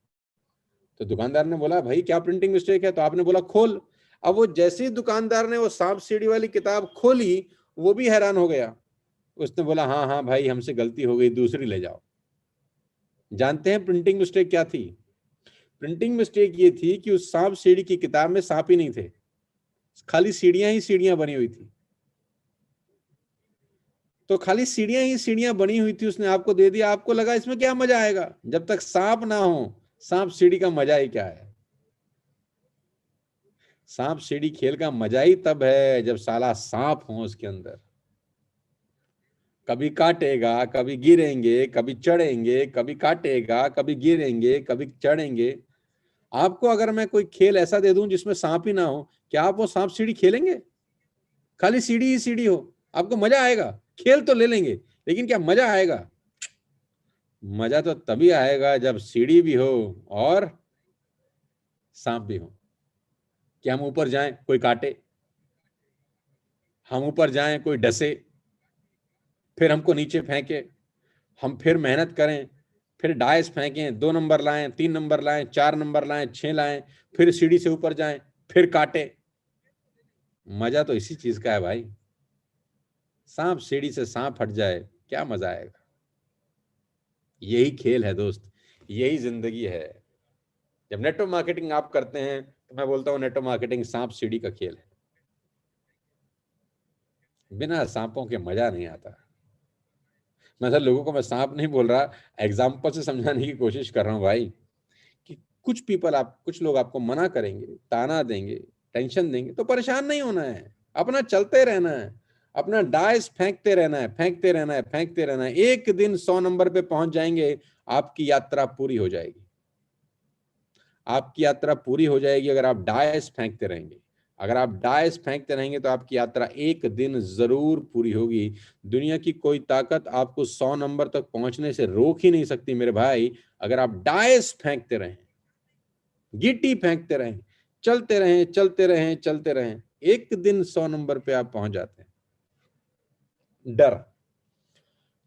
तो दुकानदार ने बोला, भाई क्या प्रिंटिंग मिस्टेक है? तो आपने बोला खोल। अब वो जैसे ही दुकानदार ने वो सांप सीढ़ी वाली किताब खोली, वो भी हैरान हो गया। उसने बोला, हाँ हाँ भाई हमसे गलती हो गई, दूसरी ले जाओ। जानते हैं प्रिंटिंग मिस्टेक क्या थी? प्रिंटिंग मिस्टेक ये थी कि उस सांप सीढ़ी की किताब में सांप ही नहीं थे, खाली सीढ़ियां ही सीढ़ियां बनी हुई थी। तो खाली सीढ़ियां ही सीढ़ियां बनी हुई थी, उसने आपको दे दिया। आपको लगा इसमें क्या मजा आएगा, जब तक सांप ना हो, सांप सीढ़ी का मजा ही क्या है? सांप सीढ़ी खेल का मजा ही तब है जब साला सांप हो उसके अंदर। कभी काटेगा, कभी गिरेंगे, कभी चढ़ेंगे, कभी काटेगा, कभी गिरेंगे, कभी चढ़ेंगे। आपको अगर मैं कोई खेल ऐसा दे दूं जिसमें सांप ही ना हो, क्या आप वो सांप सीढ़ी खेलेंगे? खाली सीढ़ी ही सीढ़ी हो, आपको मजा आएगा? खेल तो ले लेंगे, लेकिन क्या मजा आएगा? मजा तो तभी आएगा जब सीढ़ी भी हो और सांप भी हो। कि हम ऊपर जाएं कोई काटे, हम ऊपर जाएं कोई डसे, फिर हमको नीचे फेंके, हम फिर मेहनत करें, फिर डाइस फेंकें, 2 नंबर लाएं, 3 नंबर लाएं, 4 नंबर लाएं, 6 लाएं, फिर सीढ़ी से ऊपर जाएं, फिर काटे। मजा तो इसी चीज का है भाई। सांप सीढ़ी से सांप हट जाए, क्या मजा आएगा? यही खेल है दोस्त, यही जिंदगी है। जब नेटवर्क मार्केटिंग आप करते हैं तो मैं बोलता हूं नेटवर्क मार्केटिंग सांप सीढ़ी का खेल है। बिना सांपों के मजा नहीं आता। मैं सर लोगों को मैं सांप नहीं बोल रहा, एग्जाम्पल से समझाने की कोशिश कर रहा हूं भाई, कि कुछ लोग आपको मना करेंगे, ताना देंगे, टेंशन देंगे, तो परेशान नहीं होना है, अपना चलते रहना है, अपना डाइस फेंकते रहना है, फेंकते रहना है, फेंकते रहना है। एक दिन 100 नंबर पे पहुंच जाएंगे, आपकी यात्रा पूरी हो जाएगी। आपकी यात्रा पूरी हो जाएगी अगर आप डाइस फेंकते रहेंगे। अगर आप डाइस फेंकते रहेंगे तो आपकी यात्रा एक दिन जरूर पूरी होगी। दुनिया की कोई ताकत आपको 100 नंबर तक पहुंचने से रोक ही नहीं सकती मेरे भाई, अगर आप डाइस फेंकते रहें, गिट्टी फेंकते रहें, चलते रहें, चलते रहें, चलते रहें, एक दिन 100 नंबर पे आप पहुंच जाते हैं। डर।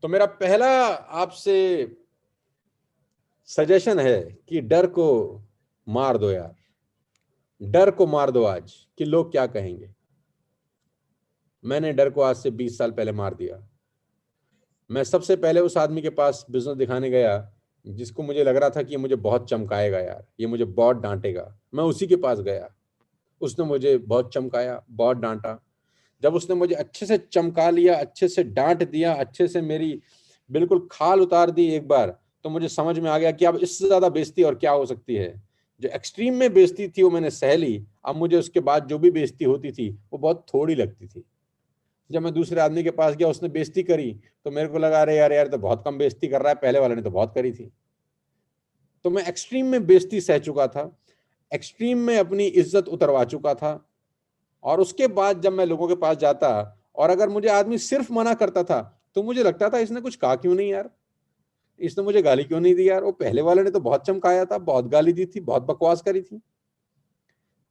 तो मेरा पहला आपसे सजेशन है कि डर को मार दो यार, डर को मार दो आज, कि लोग क्या कहेंगे। मैंने डर को आज से 20 साल पहले मार दिया। मैं सबसे पहले उस आदमी के पास बिजनेस दिखाने गया जिसको मुझे लग रहा था कि ये मुझे बहुत चमकाएगा यार, ये मुझे बहुत डांटेगा, मैं उसी के पास गया। उसने मुझे बहुत चमकाया, बहुत डांटा। जब उसने मुझे अच्छे से चमका लिया, अच्छे से डांट दिया, अच्छे से मेरी बिल्कुल खाल उतार दी एक बार, तो मुझे समझ में आ गया कि अब इससे ज्यादा बेइज्जती और क्या हो सकती है। जो एक्सट्रीम में बेइज्जती थी वो मैंने सह ली, अब मुझे उसके बाद जो भी बेइज्जती होती थी वो बहुत थोड़ी लगती थी। जब मैं दूसरे आदमी के पास गया, उसने बेइज्जती करी, तो मेरे को लगा अरे यार यार तो बहुत कम बेइज्जती कर रहा है, पहले वाले ने तो बहुत करी थी। तो मैं एक्सट्रीम में बेइज्जती सह चुका था, एक्सट्रीम में अपनी इज्जत उतरवा चुका था। और उसके बाद जब मैं लोगों के पास जाता और अगर मुझे आदमी सिर्फ मना करता था, तो मुझे लगता था इसने कुछ कहा क्यों नहीं यार, इसने मुझे गाली क्यों नहीं दी यार, वो पहले वाले ने तो बहुत चमकाया था, बहुत गाली दी थी, बहुत बकवास करी थी।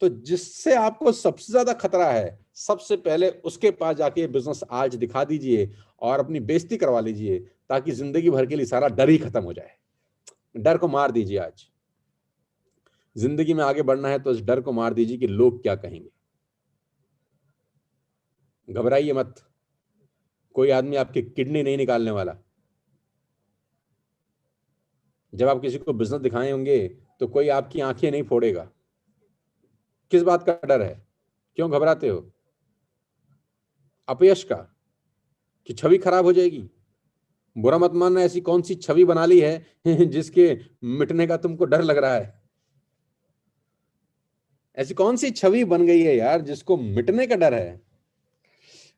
तो जिससे आपको सबसे ज्यादा खतरा है, सबसे पहले उसके पास जाके बिजनेस आज दिखा दीजिए और अपनी बेइज्जती करवा लीजिए, ताकि जिंदगी भर के लिए सारा डर ही खत्म हो जाए। डर को मार दीजिए। आज जिंदगी में आगे बढ़ना है तो इस डर को मार दीजिए कि लोग क्या कहेंगे। घबराइए मत, कोई आदमी आपकी किडनी नहीं निकालने वाला। जब आप किसी को बिजनेस दिखाए होंगे तो कोई आपकी आंखें नहीं फोड़ेगा। किस बात का डर है, क्यों घबराते हो? अपयश का, कि छवि खराब हो जाएगी? बुरा मत मानना, ऐसी कौन सी छवि बना ली है जिसके मिटने का तुमको डर लग रहा है? ऐसी कौन सी छवि बन गई है यार जिसको मिटने का डर है?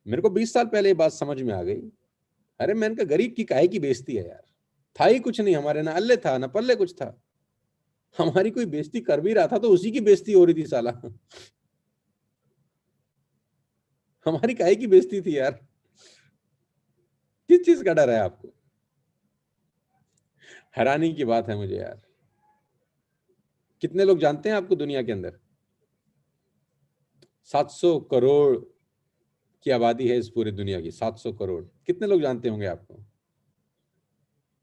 मेरे को 20 साल पहले ये बात समझ में आ गई। अरे मैंने कहा गरीब की काहे की बेइज्जती है यार, था ही कुछ नहीं हमारे, ना अल्ले था ना पल्ले कुछ था। हमारी कोई बेइज्जती कर भी रहा था तो उसी की बेइज्जती हो रही थी साला। हमारी काहे की बेइज्जती थी यार? किस चीज का डर है आपको? हैरानी की बात है मुझे यार। कितने लोग जानते हैं आपको दुनिया के अंदर? 700 करोड़ की आबादी है इस पूरी दुनिया की। 700 करोड़, कितने लोग जानते होंगे आपको?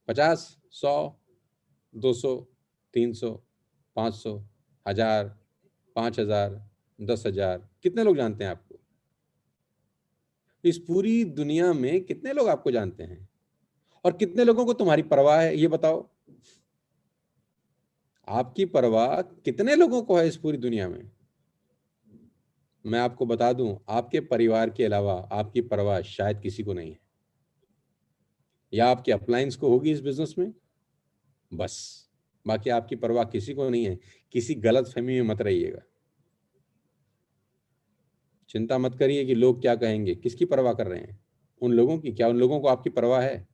50, 100, 200, 300, 500, 1000, 5000, 10,000, कितने लोग जानते हैं आपको? इस पूरी दुनिया में कितने लोग आपको जानते हैं? और कितने लोगों को तुम्हारी परवाह है, ये बताओ। आपकी परवाह कितने लोगों को है इस पूरी दुनिया में? मैं आपको बता दूं, आपके परिवार के अलावा आपकी परवाह शायद किसी को नहीं है। या आपके अपलायंस को होगी इस बिजनेस में, बस। बाकी आपकी परवाह किसी को नहीं है। किसी गलत फहमी में मत रहिएगा। चिंता मत करिए कि लोग क्या कहेंगे। किसकी परवाह कर रहे हैं? उन लोगों की। क्या उन लोगों को आपकी परवाह है?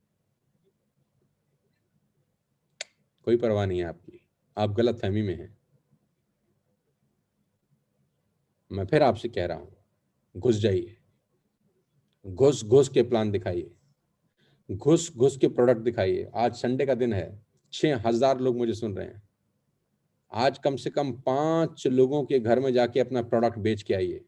कोई परवाह नहीं है आपकी। आप गलत फहमी में हैं। मैं फिर आपसे कह रहा हूं, घुस जाइए। घुस घुस के प्लान दिखाइए, घुस घुस के प्रोडक्ट दिखाइए। आज संडे का दिन है, 6,000 लोग मुझे सुन रहे हैं। आज कम से कम 5 लोगों के घर में जाके अपना प्रोडक्ट बेच के आइए।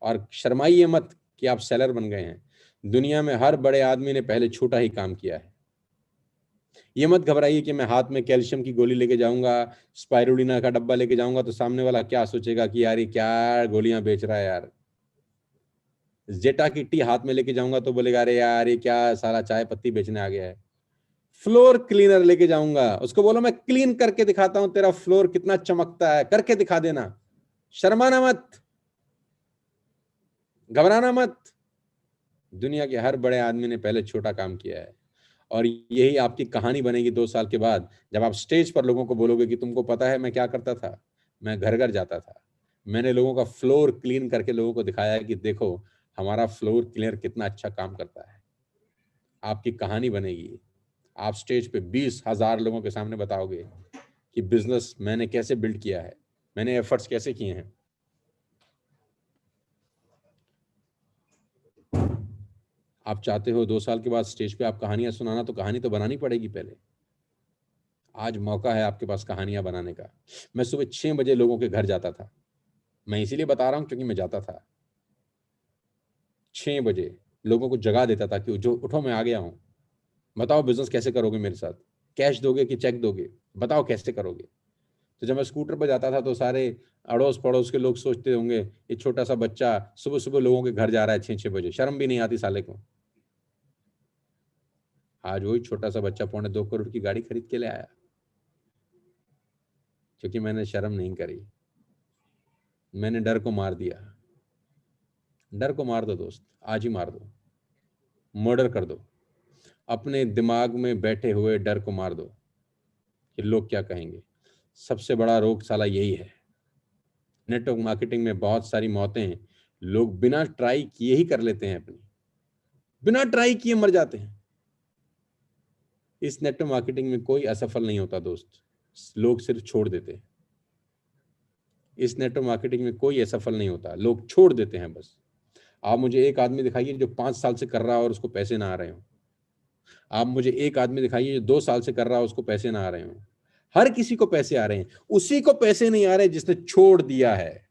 और शर्माइए मत कि आप सेलर बन गए हैं। दुनिया में हर बड़े आदमी ने पहले छोटा ही काम किया है। ये मत घबराइए कि मैं हाथ में कैल्शियम की गोली लेके जाऊंगा, स्पाइरुलिना का डब्बा लेके जाऊंगा तो सामने वाला क्या सोचेगा कि यार ये क्या गोलियां बेच रहा है यार। जेटा की टी हाथ में लेके जाऊंगा तो बोलेगा अरे यार ये क्या सारा चाय पत्ती बेचने आ गया है। फ्लोर क्लीनर लेके जाऊंगा, उसको बोलो मैं क्लीन करके दिखाता हूं तेरा फ्लोर कितना चमकता है, करके दिखा देना। शर्माना मत, घबराना मत। दुनिया के हर बड़े आदमी ने पहले छोटा काम किया है। और यही आपकी कहानी बनेगी 2 साल के बाद, जब आप स्टेज पर लोगों को बोलोगे कि तुमको पता है मैं क्या करता था। मैं घर घर जाता था, मैंने लोगों का फ्लोर क्लीन करके लोगों को दिखाया है कि देखो हमारा फ्लोर क्लीनर कितना अच्छा काम करता है। आपकी कहानी बनेगी। आप स्टेज पे 20,000 लोगों के सामने बताओगे कि बिजनेस मैंने कैसे बिल्ड किया है, मैंने एफर्ट्स कैसे किए हैं। आप चाहते हो 2 साल के बाद स्टेज पे आप कहानियां सुनाना, तो कहानी तो बनानी पड़ेगी पहले। आज मौका है आपके पास कहानियां बनाने का। मैं सुबह 6 बजे लोगों के घर जाता था। मैं इसीलिए बता रहा हूं क्योंकि मैं जाता था 6 बजे, लोगों को जगा देता था कि जो उठो मैं आ गया हूं। बताओ बिजनेस कैसे करोगे मेरे साथ, कैश दोगे कि चेक दोगे, बताओ कैसे करोगे। तो जब मैं स्कूटर पर जाता था तो सारे अड़ोस पड़ोस के लोग सोचते होंगे ये छोटा सा बच्चा सुबह सुबह लोगों के घर जा रहा है 6-6 बजे, शर्म भी नहीं आती साले को। आज वही छोटा सा बच्चा 2.25 करोड़ की गाड़ी खरीद के ले आया, क्योंकि मैंने शर्म नहीं करी, मैंने डर को मार दिया। डर को मार दो दोस्त, आज ही मार दो, मर्डर कर दो, अपने दिमाग में बैठे हुए डर को मार दो कि लोग क्या कहेंगे। सबसे बड़ा रोग साला यही है। नेटवर्क मार्केटिंग में बहुत सारी मौतें लोग बिना ट्राई किए ही कर लेते हैं, अपनी बिना ट्राई किए मर जाते हैं। इस नेटवर्क मार्केटिंग में कोई असफल नहीं होता दोस्त, लोग सिर्फ छोड़ देते हैं। इस नेटवर्क मार्केटिंग में कोई असफल नहीं होता, लोग छोड़ देते हैं बस। आप मुझे एक आदमी दिखाइए जो 5 साल से कर रहा है और उसको पैसे ना आ रहे हो। आप मुझे एक आदमी दिखाइए जो 2 साल से कर रहा है, उसको पैसे ना आ रहे हो। हर किसी को पैसे आ रहे हैं, उसी को पैसे नहीं आ रहे जिसने छोड़ दिया है।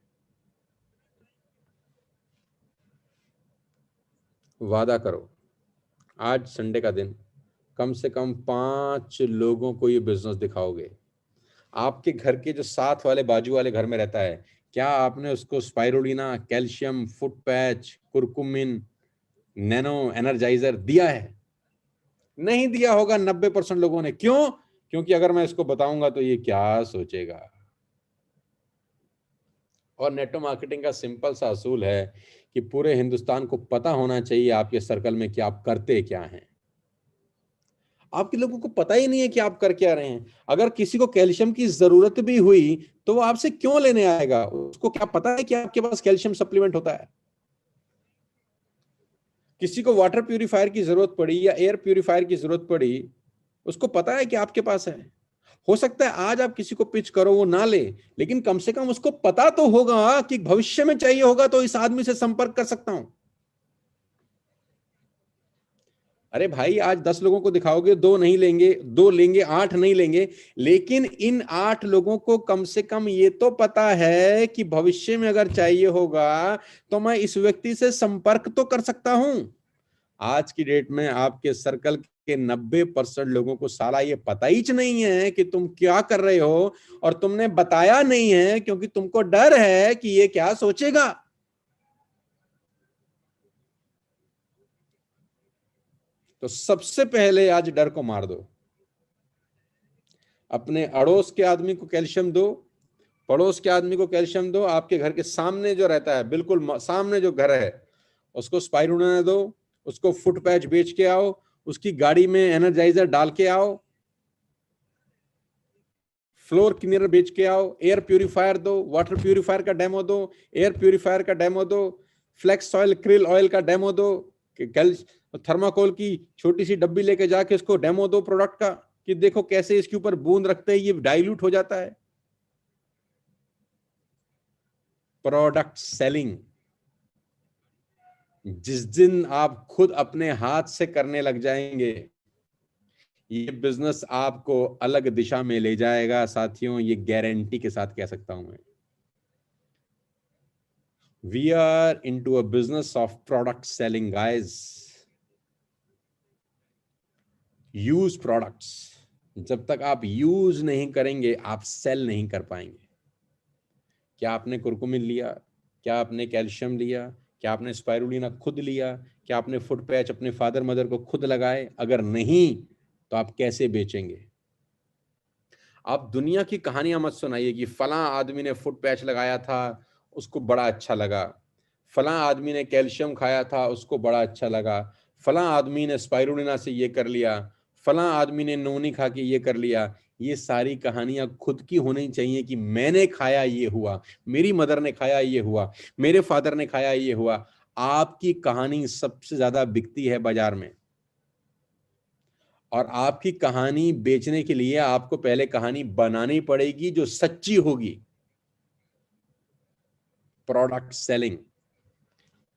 वादा करो, आज संडे का दिन कम से कम 5 लोगों को ये बिजनेस दिखाओगे। आपके घर के जो साथ वाले बाजू वाले घर में रहता है, क्या आपने उसको spirulina, calcium, foot patch, curcumin, nano energiser दिया है? नहीं दिया होगा 90% लोगों ने। क्यों? क्योंकि अगर मैं इसको बताऊंगा तो ये क्या सोचेगा। और नेटवर्क मार्केटिंग का सिंपल सा असूल है कि पूरे हिंदुस्तान को पता होना चाहिए आपके सर्कल में कि आप करते क्या हैं। आपके लोगों को पता ही नहीं है कि आप कर क्या रहे हैं। अगर किसी को कैल्शियम की जरूरत भी हुई तो वो आपसे क्यों लेने आएगा? उसको क्या पता है कि आपके पास कैल्शियम सप्लीमेंट होता है? किसी को वाटर प्यूरिफायर की जरूरत पड़ी या एयर प्यूरिफायर की जरूरत पड़ी, उसको पता है कि आपके पास है। हो सकता है आज आप किसी को पिच करो वो ना ले, लेकिन कम से कम उसको पता तो होगा कि भविष्य में चाहिए होगा तो इस आदमी से संपर्क कर सकता हूं। अरे भाई, आज 10 लोगों को दिखाओगे, 2 नहीं लेंगे, 2 लेंगे, 8 नहीं लेंगे, लेकिन इन 8 लोगों को कम से कम ये तो पता है कि भविष्य में अगर चाहिए होगा तो मैं इस व्यक्ति से संपर्क तो कर सकता हूं। आज की डेट में आपके सर्कल के 90% लोगों को साला ये पता ही नहीं है कि तुम क्या कर रहे हो, और तुमने बताया नहीं है क्योंकि तुमको डर है कि ये क्या सोचेगा। तो सबसे पहले आज डर को मार दो। अपने अड़ोस के आदमी को कैल्शियम दो, पड़ोस के आदमी को कैल्शियम दो, आपके घर के सामने जो रहता है, बिल्कुल सामने जो घर है, उसको स्पाइरुलिना दो, उसको फुट पैच बेच के आओ, उसकी गाड़ी में एनर्जाइजर डाल के आओ, फ्लोर क्लीनर बेच के आओ, एयर प्यूरिफायर दो, वाटर प्यूरिफायर का डेमो दो, एयर प्यूरिफायर का डेमो दो, फ्लेक्स ऑयल, क्रिल ऑयल का डेमो दो, थर्माकोल की छोटी सी डब्बी लेके जाके इसको डेमो दो प्रोडक्ट का कि देखो कैसे इसके ऊपर बूंद रखते हैं, ये डाइल्यूट हो जाता है। प्रोडक्ट सेलिंग जिस दिन आप खुद अपने हाथ से करने लग जाएंगे, ये बिजनेस आपको अलग दिशा में ले जाएगा साथियों, ये गारंटी के साथ कह सकता हूं मैं। We are into a business of product selling guys. Use products, जब तक आप यूज नहीं करेंगे आप सेल नहीं कर पाएंगे। क्या आपने कुरकुमिन लिया? क्या आपने कैल्शियम लिया? क्या आपने स्पाइरुलिना खुद लिया? क्या आपने फुट पैच अपने फादर मदर को खुद लगाए? अगर नहीं तो आप कैसे बेचेंगे? आप दुनिया की कहानियां मत सुनाइए कि फलां आदमी ने फुट पैच लगाया था, उसको बड़ा अच्छा लगा, फलां आदमी ने कैल्शियम खाया था, उसको बड़ा अच्छा लगा, फलां आदमी ने स्पाइरुलिना से ये कर लिया, फलां आदमी ने नोनी खा के ये कर लिया। ये सारी कहानियां खुद की होनी चाहिए कि मैंने खाया ये हुआ, मेरी मदर ने खाया ये हुआ, मेरे फादर ने खाया ये हुआ। आपकी कहानी सबसे ज्यादा बिकती है बाजार में, और आपकी कहानी बेचने के लिए आपको पहले कहानी बनानी पड़ेगी जो सच्ची होगी। प्रोडक्ट सेलिंग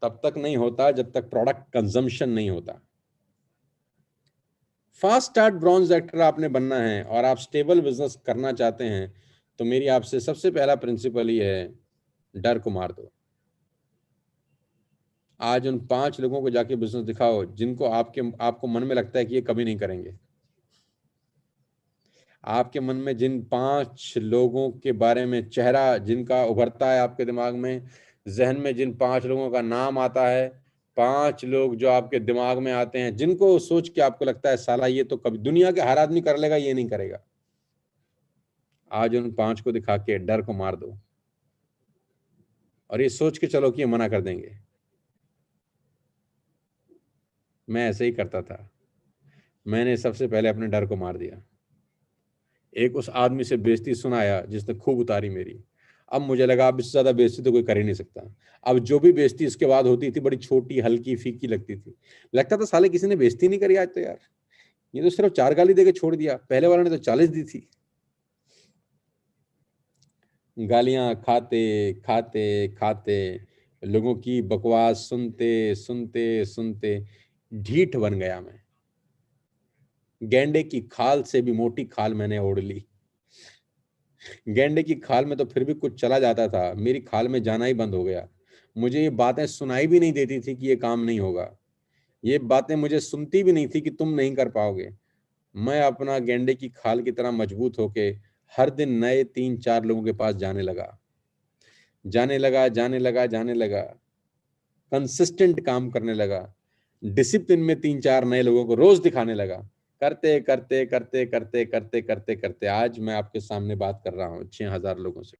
तब तक नहीं होता जब तक प्रोडक्ट कंजम्पशन नहीं होता। फास्ट स्टार्ट ब्रॉन्ज एक्टर आपने बनना है और आप स्टेबल बिजनेस करना चाहते हैं, तो मेरी आपसे सबसे पहला प्रिंसिपल ये है, डर को मार दो। आज उन 5 लोगों को जाके बिजनेस दिखाओ जिनको आपको मन में लगता है कि ये कभी नहीं करेंगे। आपके मन में जिन 5 लोगों के बारे में चेहरा जिनका उभरता है आपके दिमाग में, जहन में जिन 5 लोगों का नाम आता है, 5 लोग जो आपके दिमाग में आते हैं, जिनको सोच के आपको लगता है साला ये तो कभी दुनिया के हर आदमी कर लेगा, ये नहीं करेगा, आज उन 5 को दिखा के डर को मार दो और ये सोच के चलो कि ये मना कर देंगे। मैं ऐसे ही करता था, मैंने सबसे पहले अपने डर को मार दिया। एक उस आदमी से बेइज्जती सुनाया जिसने खूब उतारी मेरी। अब मुझे लगा अब इससे ज्यादा बेइज्जती तो कोई कर ही नहीं सकता। अब जो भी बेइज्जती इसके बाद होती थी बड़ी छोटी, हल्की, फीकी लगती थी। लगता था साले किसी ने बेइज्जती नहीं करी आज तो यार, ये तो सिर्फ 4 गाली देके छोड़ दिया, पहले वाले ने तो 40 दी थी। गालियां खाते खाते खाते, लोगों की बकवास सुनते सुनते सुनते ढीठ बन गया मैं। गेंडे की खाल से भी मोटी खाल मैंने ओढ़ ली। गेंडे की खाल में तो फिर भी कुछ चला जाता था, मेरी खाल में जाना ही बंद हो गया। मुझे ये बातें सुनाई भी नहीं देती थी कि ये काम नहीं होगा। ये बातें मुझे सुनती भी नहीं थी कि तुम नहीं कर पाओगे। मैं अपना गेंडे की खाल की तरह मजबूत होके हर दिन नए 3-4 लोगों के पास जाने लगा, जाने लगा, जाने लगा, जाने लगा, कंसिस्टेंट काम करने लगा, डिसिप्लिन में 3-4 नए लोगों को रोज दिखाने लगा। करते करते करते करते करते करते करते आज मैं आपके सामने बात कर रहा हूँ 6,000 लोगों से।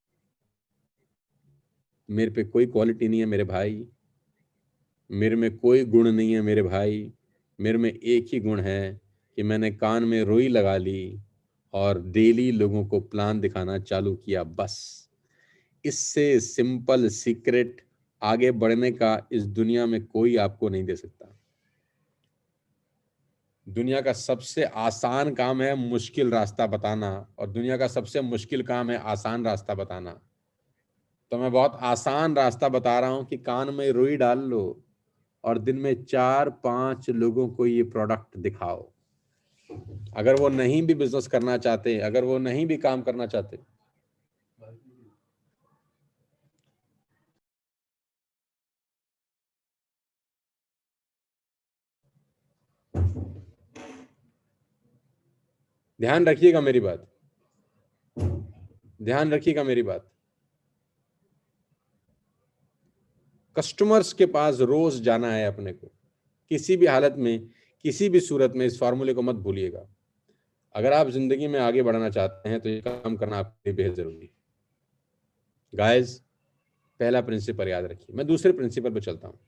मेरे पे कोई क्वालिटी नहीं है मेरे भाई, मेरे में कोई गुण नहीं है मेरे भाई, मेरे में एक ही गुण है कि मैंने कान में रुई लगा ली और डेली लोगों को प्लान दिखाना चालू किया, बस। इससे सिंपल सीक्रेट आगे बढ़ने का इस दुनिया में कोई आपको नहीं दे सकता। दुनिया का सबसे आसान काम है मुश्किल रास्ता बताना और दुनिया का सबसे मुश्किल काम है आसान रास्ता बताना। तो मैं बहुत आसान रास्ता बता रहा हूं कि कान में रुई डाल लो और दिन में 4-5 लोगों को ये प्रोडक्ट दिखाओ। अगर वो नहीं भी बिजनेस करना चाहते, अगर वो नहीं भी काम करना चाहते, ध्यान रखिएगा मेरी बात, ध्यान रखिएगा मेरी बात। कस्टमर्स के पास रोज जाना है अपने को, किसी भी हालत में, किसी भी सूरत में इस फॉर्मूले को मत भूलिएगा। अगर आप जिंदगी में आगे बढ़ना चाहते हैं तो ये काम करना आपके लिए बेहद जरूरी है। गाइस, पहला प्रिंसिपल याद रखिए। मैं दूसरे प्रिंसिपल पे चलता हूँ।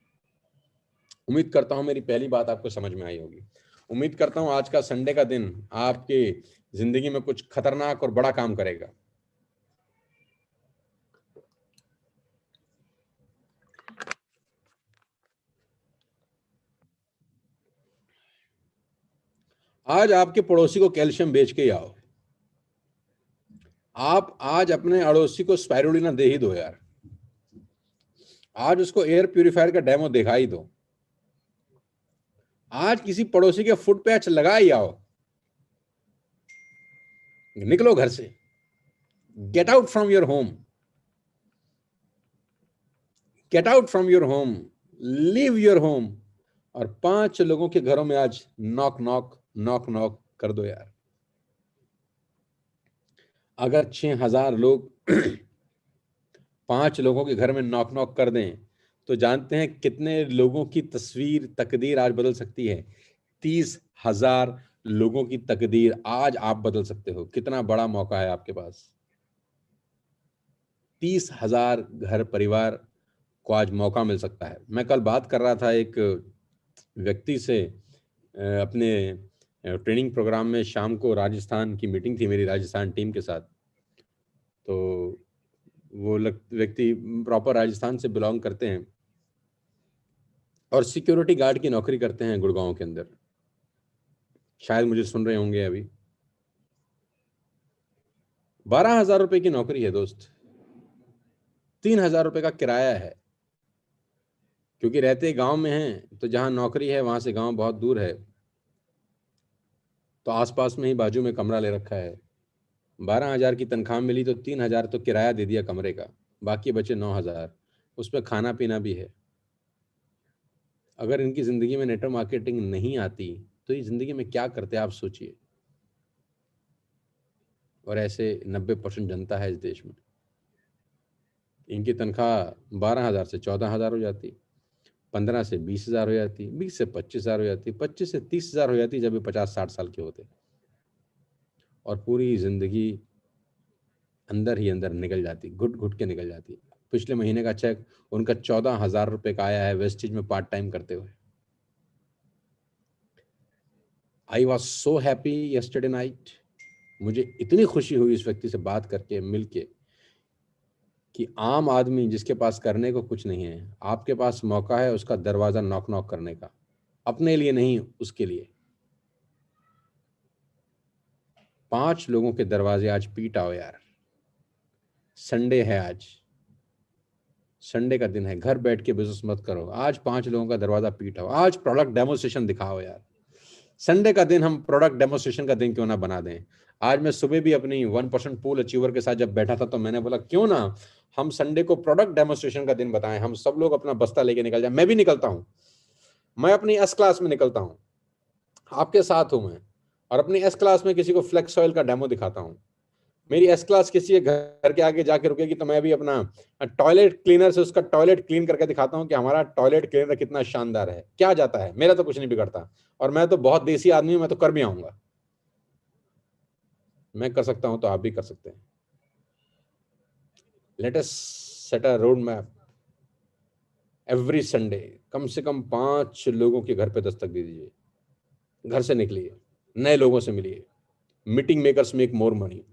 उम्मीद करता हूँ मेरी पहली बात आपको समझ में आई होगी। उम्मीद करता हूँ आज का संडे का दिन आपके जिंदगी में कुछ खतरनाक और बड़ा काम करेगा। आज आपके पड़ोसी को कैल्शियम बेच के ही आओ। आप आज अपने अड़ोसी को स्पाइरुलिना दे ही दो यार। आज उसको एयर प्यूरिफायर का डेमो दिखा ही दो। आज किसी पड़ोसी के फुट पैच लगा ही आओ। निकलो घर से, get out from your home, get out from your home, leave your home और 5 लोगों के घरों में आज नॉक नॉक नॉक नॉक कर दो यार। अगर 6,000 लोग 5 लोगों के घर में नॉक नॉक कर दें तो जानते हैं कितने लोगों की तस्वीर, तकदीर आज बदल सकती है? 30,000 लोगों की तकदीर आज आप बदल सकते हो। कितना बड़ा मौका है आपके पास। 30,000 घर परिवार को आज मौका मिल सकता है। मैं कल बात कर रहा था एक व्यक्ति से, अपने ट्रेनिंग प्रोग्राम में शाम को राजस्थान की मीटिंग थी मेरी राजस्थान टीम के साथ। तो वो व्यक्ति प्रॉपर राजस्थान से बिलोंग करते हैं और सिक्योरिटी गार्ड की नौकरी करते हैं गुड़गांव के अंदर। शायद मुझे सुन रहे होंगे अभी। 12,000 रुपए की नौकरी है दोस्त, 3,000 रुपए का किराया है। क्योंकि रहते गांव में हैं तो जहां नौकरी है वहां से गांव बहुत दूर है, तो आसपास में ही बाजू में कमरा ले रखा है। 12,000 की तनख्वाह मिली तो 3,000 तो किराया दे दिया कमरे का, बाकी बचे 9,000। उसमें खाना पीना भी है। अगर इनकी जिंदगी में नेटवर्क मार्केटिंग नहीं आती तो ये जिंदगी में क्या करते आप सोचिए। और ऐसे 90% जनता है इस देश में। इनकी तनख्वाह 12,000 से 14,000 हो जाती। 15 से 20,000 हो जाती, 20 से 25,000 हो जाती, 25 से 30,000 हो जाती जब ये 50-60 साल के होते, और पूरी जिंदगी अंदर ही अंदर निकल जाती, घुट घुट के निकल जाती। पिछले महीने का चेक उनका 14,000 रुपये का आया है वेस्टेज में पार्ट टाइम करते हुए। I was so happy yesterday night. मुझे इतनी खुशी हुई इस व्यक्ति से बात करके, मिलके, कि आम आदमी जिसके पास करने को कुछ नहीं है, आपके पास मौका है उसका दरवाजा नॉक नॉक करने का, अपने लिए नहीं, उसके लिए। 5 लोगों के दरवाजे आज पीट आओ यार। संडे है, आज संडे का दिन है, घर बैठ के बिजनेस मत करो, आज 5 लोगों का दरवाजा पीट आओ, आज प्रोडक्ट डेमोस्ट्रेशन दिखाओ यार। संडे का दिन हम प्रोडक्ट डेमोस्ट्रेशन का दिन क्यों ना बना दें। आज मैं सुबह भी अपनी 1% पूल अचीवर के साथ जब बैठा था तो मैंने बोला क्यों ना हम संडे को प्रोडक्ट डेमोस्ट्रेशन का दिन बताएं, हम सब लोग अपना बस्ता लेके निकल जाए। मैं भी निकलता हूं, मैं अपनी एस क्लास में निकलता हूं, आपके साथ हूं मैं, और अपनी एस क्लास में किसी को फ्लेक्स ऑयल का डेमो दिखाता हूं। मेरी एस क्लास किसी के घर के आगे जाके रुकेगी तो मैं भी अपना टॉयलेट क्लीनर से उसका टॉयलेट क्लीन करके दिखाता हूं कि हमारा टॉयलेट क्लीनर कितना शानदार है। क्या जाता है, मेरा तो कुछ नहीं बिगड़ता, और मैं तो बहुत देसी आदमी हूं, मैं तो कर भी आऊंगा। मैं कर सकता हूं तो आप भी कर सकते हैं। Let us set a road map. Every Sunday कम से कम 5 लोगों के घर पे दस्तक दे दीजिए, घर से निकलिए, नए लोगों से मिलिए। Meeting makers make more money.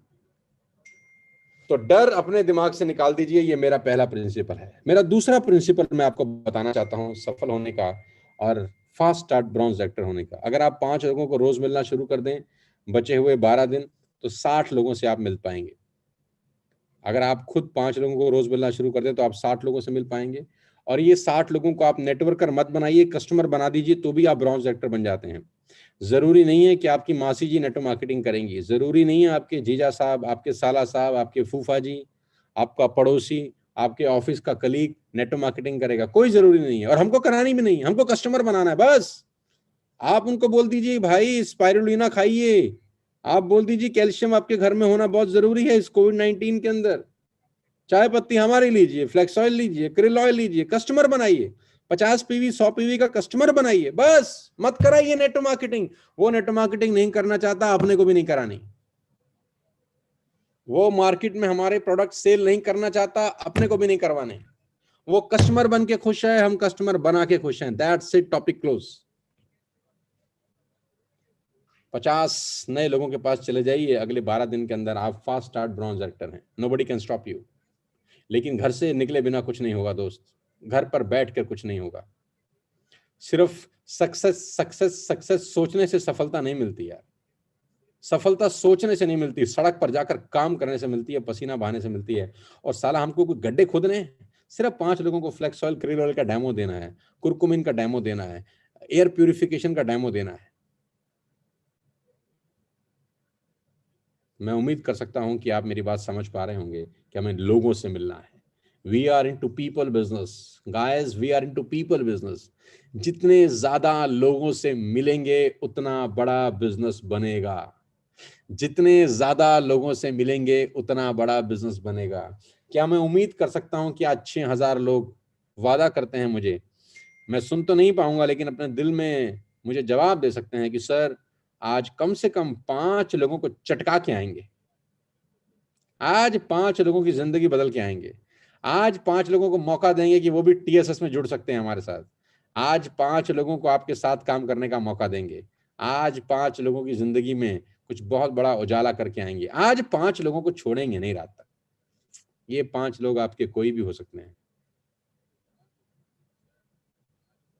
तो डर अपने दिमाग से निकाल दीजिए, ये मेरा पहला प्रिंसिपल है। मेरा दूसरा प्रिंसिपल मैं आपको बताना चाहता हूं सफल होने का और फास्ट स्टार्ट ब्रॉन्ज एक्टर होने का। अगर आप 5 लोगों को रोज मिलना शुरू कर दें, बचे हुए 12 दिन, तो 60 लोगों से आप मिल पाएंगे। अगर आप खुद 5 लोगों को रोज मिलना शुरू कर दें तो आप 60 लोगों से मिल पाएंगे। और ये 60 लोगों को आप नेटवर्कर मत बनाइए, कस्टमर बना दीजिए, तो भी आप ब्रॉन्ज एक्टर बन जाते हैं। जरूरी नहीं है कि आपकी मासी जी नेटवर्क मार्केटिंग करेंगी, जरूरी नहीं है आपके जीजा साहब, आपके साला साहब, आपके फूफा जी, आपका पड़ोसी, आपके ऑफिस का कलीग नेटवर्क मार्केटिंग करेगा, कोई जरूरी नहीं है। और हमको करानी भी नहीं, हमको कस्टमर बनाना है बस। आप उनको बोल दीजिए भाई स्पाइरुलिना खाइए, आप बोल दीजिए कैल्शियम आपके घर में होना बहुत जरूरी है इस कोविड-19 के अंदर। चाय पत्ती हमारी लीजिए, फ्लेक्स ऑयल लीजिए, क्रिल ऑयल लीजिए, कस्टमर बनाइए। 50 पीवी 100 पीवी का कस्टमर बनाइए, बस मत कराइए नेटवर्क मार्केटिंग। वो नेटवर्क मार्केटिंग नहीं करना चाहता, अपने को भी नहीं करानी। वो मार्केट में हमारे प्रोडक्ट सेल नहीं करना चाहता, अपने को भी नहीं करवाने। वो कस्टमर बन के खुश है, हम कस्टमर बना के खुश हैं। That's it, topic close. 50 नए लोगों के पास चले जाइए, अगले 12 दिन के अंदर आप फास्ट स्टार्ट ब्रॉन्ज एक्टर हैं। Nobody can stop you. लेकिन घर से निकले बिना कुछ नहीं होगा दोस्त, घर पर बैठ कर कुछ नहीं होगा। सिर्फ सक्सेस सक्सेस सक्सेस सोचने से सफलता नहीं मिलती यार। सफलता सोचने से नहीं मिलती, सड़क पर जाकर काम करने से मिलती है, पसीना बहाने से मिलती है। और साला हमको कोई गड्ढे खोदने हैं? सिर्फ 5 लोगों को फ्लेक्स ऑयल क्रिल ऑयल का डेमो देना है, कुरकुमिन का डेमो देना है, एयर प्यूरिफिकेशन का डेमो देना है। मैं उम्मीद कर सकता हूं कि आप मेरी बात समझ पा रहे होंगे कि हमें लोगों से मिलना है। We are into people business guys, we are into people business. जितने ज्यादा लोगों से मिलेंगे उतना बड़ा बिजनेस बनेगा। जितने ज्यादा लोगों से मिलेंगे उतना बड़ा बिजनेस बनेगा। क्या मैं उम्मीद कर सकता हूं कि आज 6,000 लोग वादा करते हैं मुझे? मैं सुन तो नहीं पाऊंगा, लेकिन अपने दिल में मुझे जवाब दे सकते हैं कि सर आज कम से कम 5 लोगों को चटका के आएंगे, आज 5 लोगों की जिंदगी बदल के आएंगे, आज 5 लोगों को मौका देंगे कि वो भी टीएसएस में जुड़ सकते हैं हमारे साथ, आज 5 लोगों को आपके साथ काम करने का मौका देंगे, आज 5 लोगों की जिंदगी में कुछ बहुत बड़ा उजाला करके आएंगे, आज 5 लोगों को छोड़ेंगे नहीं रात तक। ये 5 लोग आपके कोई भी हो सकते हैं।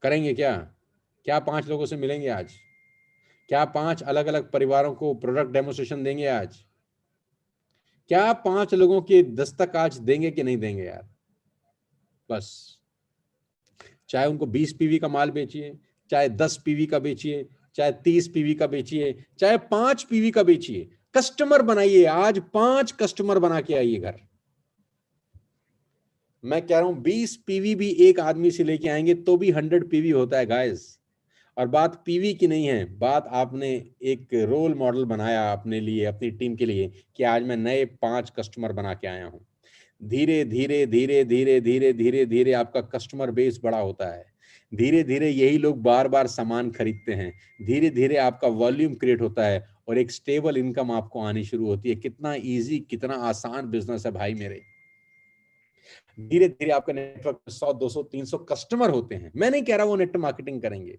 करेंगे क्या? क्या 5 लोगों से मिलेंगे आज? क्या 5 अलग अलग परिवारों को प्रोडक्ट डेमोस्ट्रेशन देंगे आज? क्या 5 लोगों की दस्तक आज देंगे कि नहीं देंगे यार? बस चाहे उनको 20 पीवी का माल बेचिए, चाहे 10 पीवी का बेचिए, चाहे 30 पीवी का बेचिए, चाहे 5 पीवी का बेचिए, कस्टमर बनाइए। आज 5 कस्टमर बना के आइए घर। मैं कह रहा हूं 20 पीवी भी एक आदमी से लेके आएंगे तो भी 100 पीवी होता है गाइस। और बात पीवी की नहीं है, बात आपने एक रोल मॉडल बनाया अपने लिए, अपनी टीम के लिए कि आज मैं नए 5 कस्टमर बना के आया हूं। धीरे धीरे धीरे धीरे धीरे धीरे धीरे आपका कस्टमर बेस बड़ा होता है, धीरे धीरे यही लोग बार बार सामान खरीदते हैं, धीरे धीरे आपका वॉल्यूम क्रिएट होता है और एक स्टेबल इनकम आपको आनी शुरू होती है। कितना इजी, कितना आसान बिजनेस है भाई मेरे। धीरे धीरे आपका नेटवर्क 100 200 300 कस्टमर होते हैं। मैं नहीं कह रहा वो नेट मार्केटिंग करेंगे,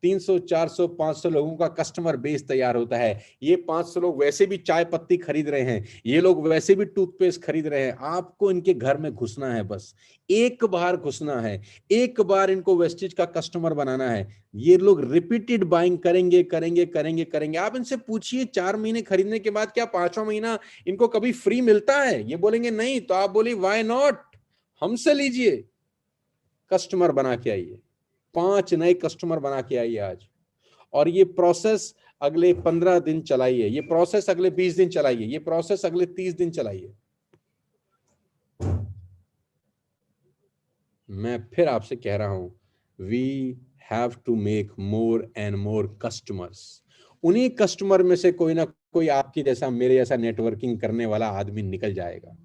300 400 500 लोगों का कस्टमर बेस तैयार होता है। ये 500 लोग वैसे भी चाय पत्ती खरीद रहे हैं, ये लोग वैसे भी टूथपेस्ट खरीद रहे हैं। आपको इनके घर में घुसना है, बस एक बार घुसना है, एक बार इनको वेस्टेज का कस्टमर बनाना है। ये लोग रिपीटेड बाइंग करेंगे करेंगे करेंगे करेंगे। आप इनसे पूछिए 4 महीने खरीदने के बाद क्या 5वां महीना इनको कभी फ्री मिलता है? ये बोलेंगे नहीं। तो आप बोलिए व्हाई नॉट, हमसे लीजिए, कस्टमर बना के आइए, 5 नए कस्टमर बना के आइए आज। और ये प्रोसेस अगले 15 दिन चलाइए, ये प्रोसेस अगले 20 दिन चलाइए, ये प्रोसेस अगले 30 दिन चलाइए। मैं फिर आपसे कह रहा हूं, we have to make more and more customers. उन्हीं कस्टमर में से कोई ना कोई आपकी जैसा, मेरे जैसा नेटवर्किंग करने वाला आदमी निकल जाएगा।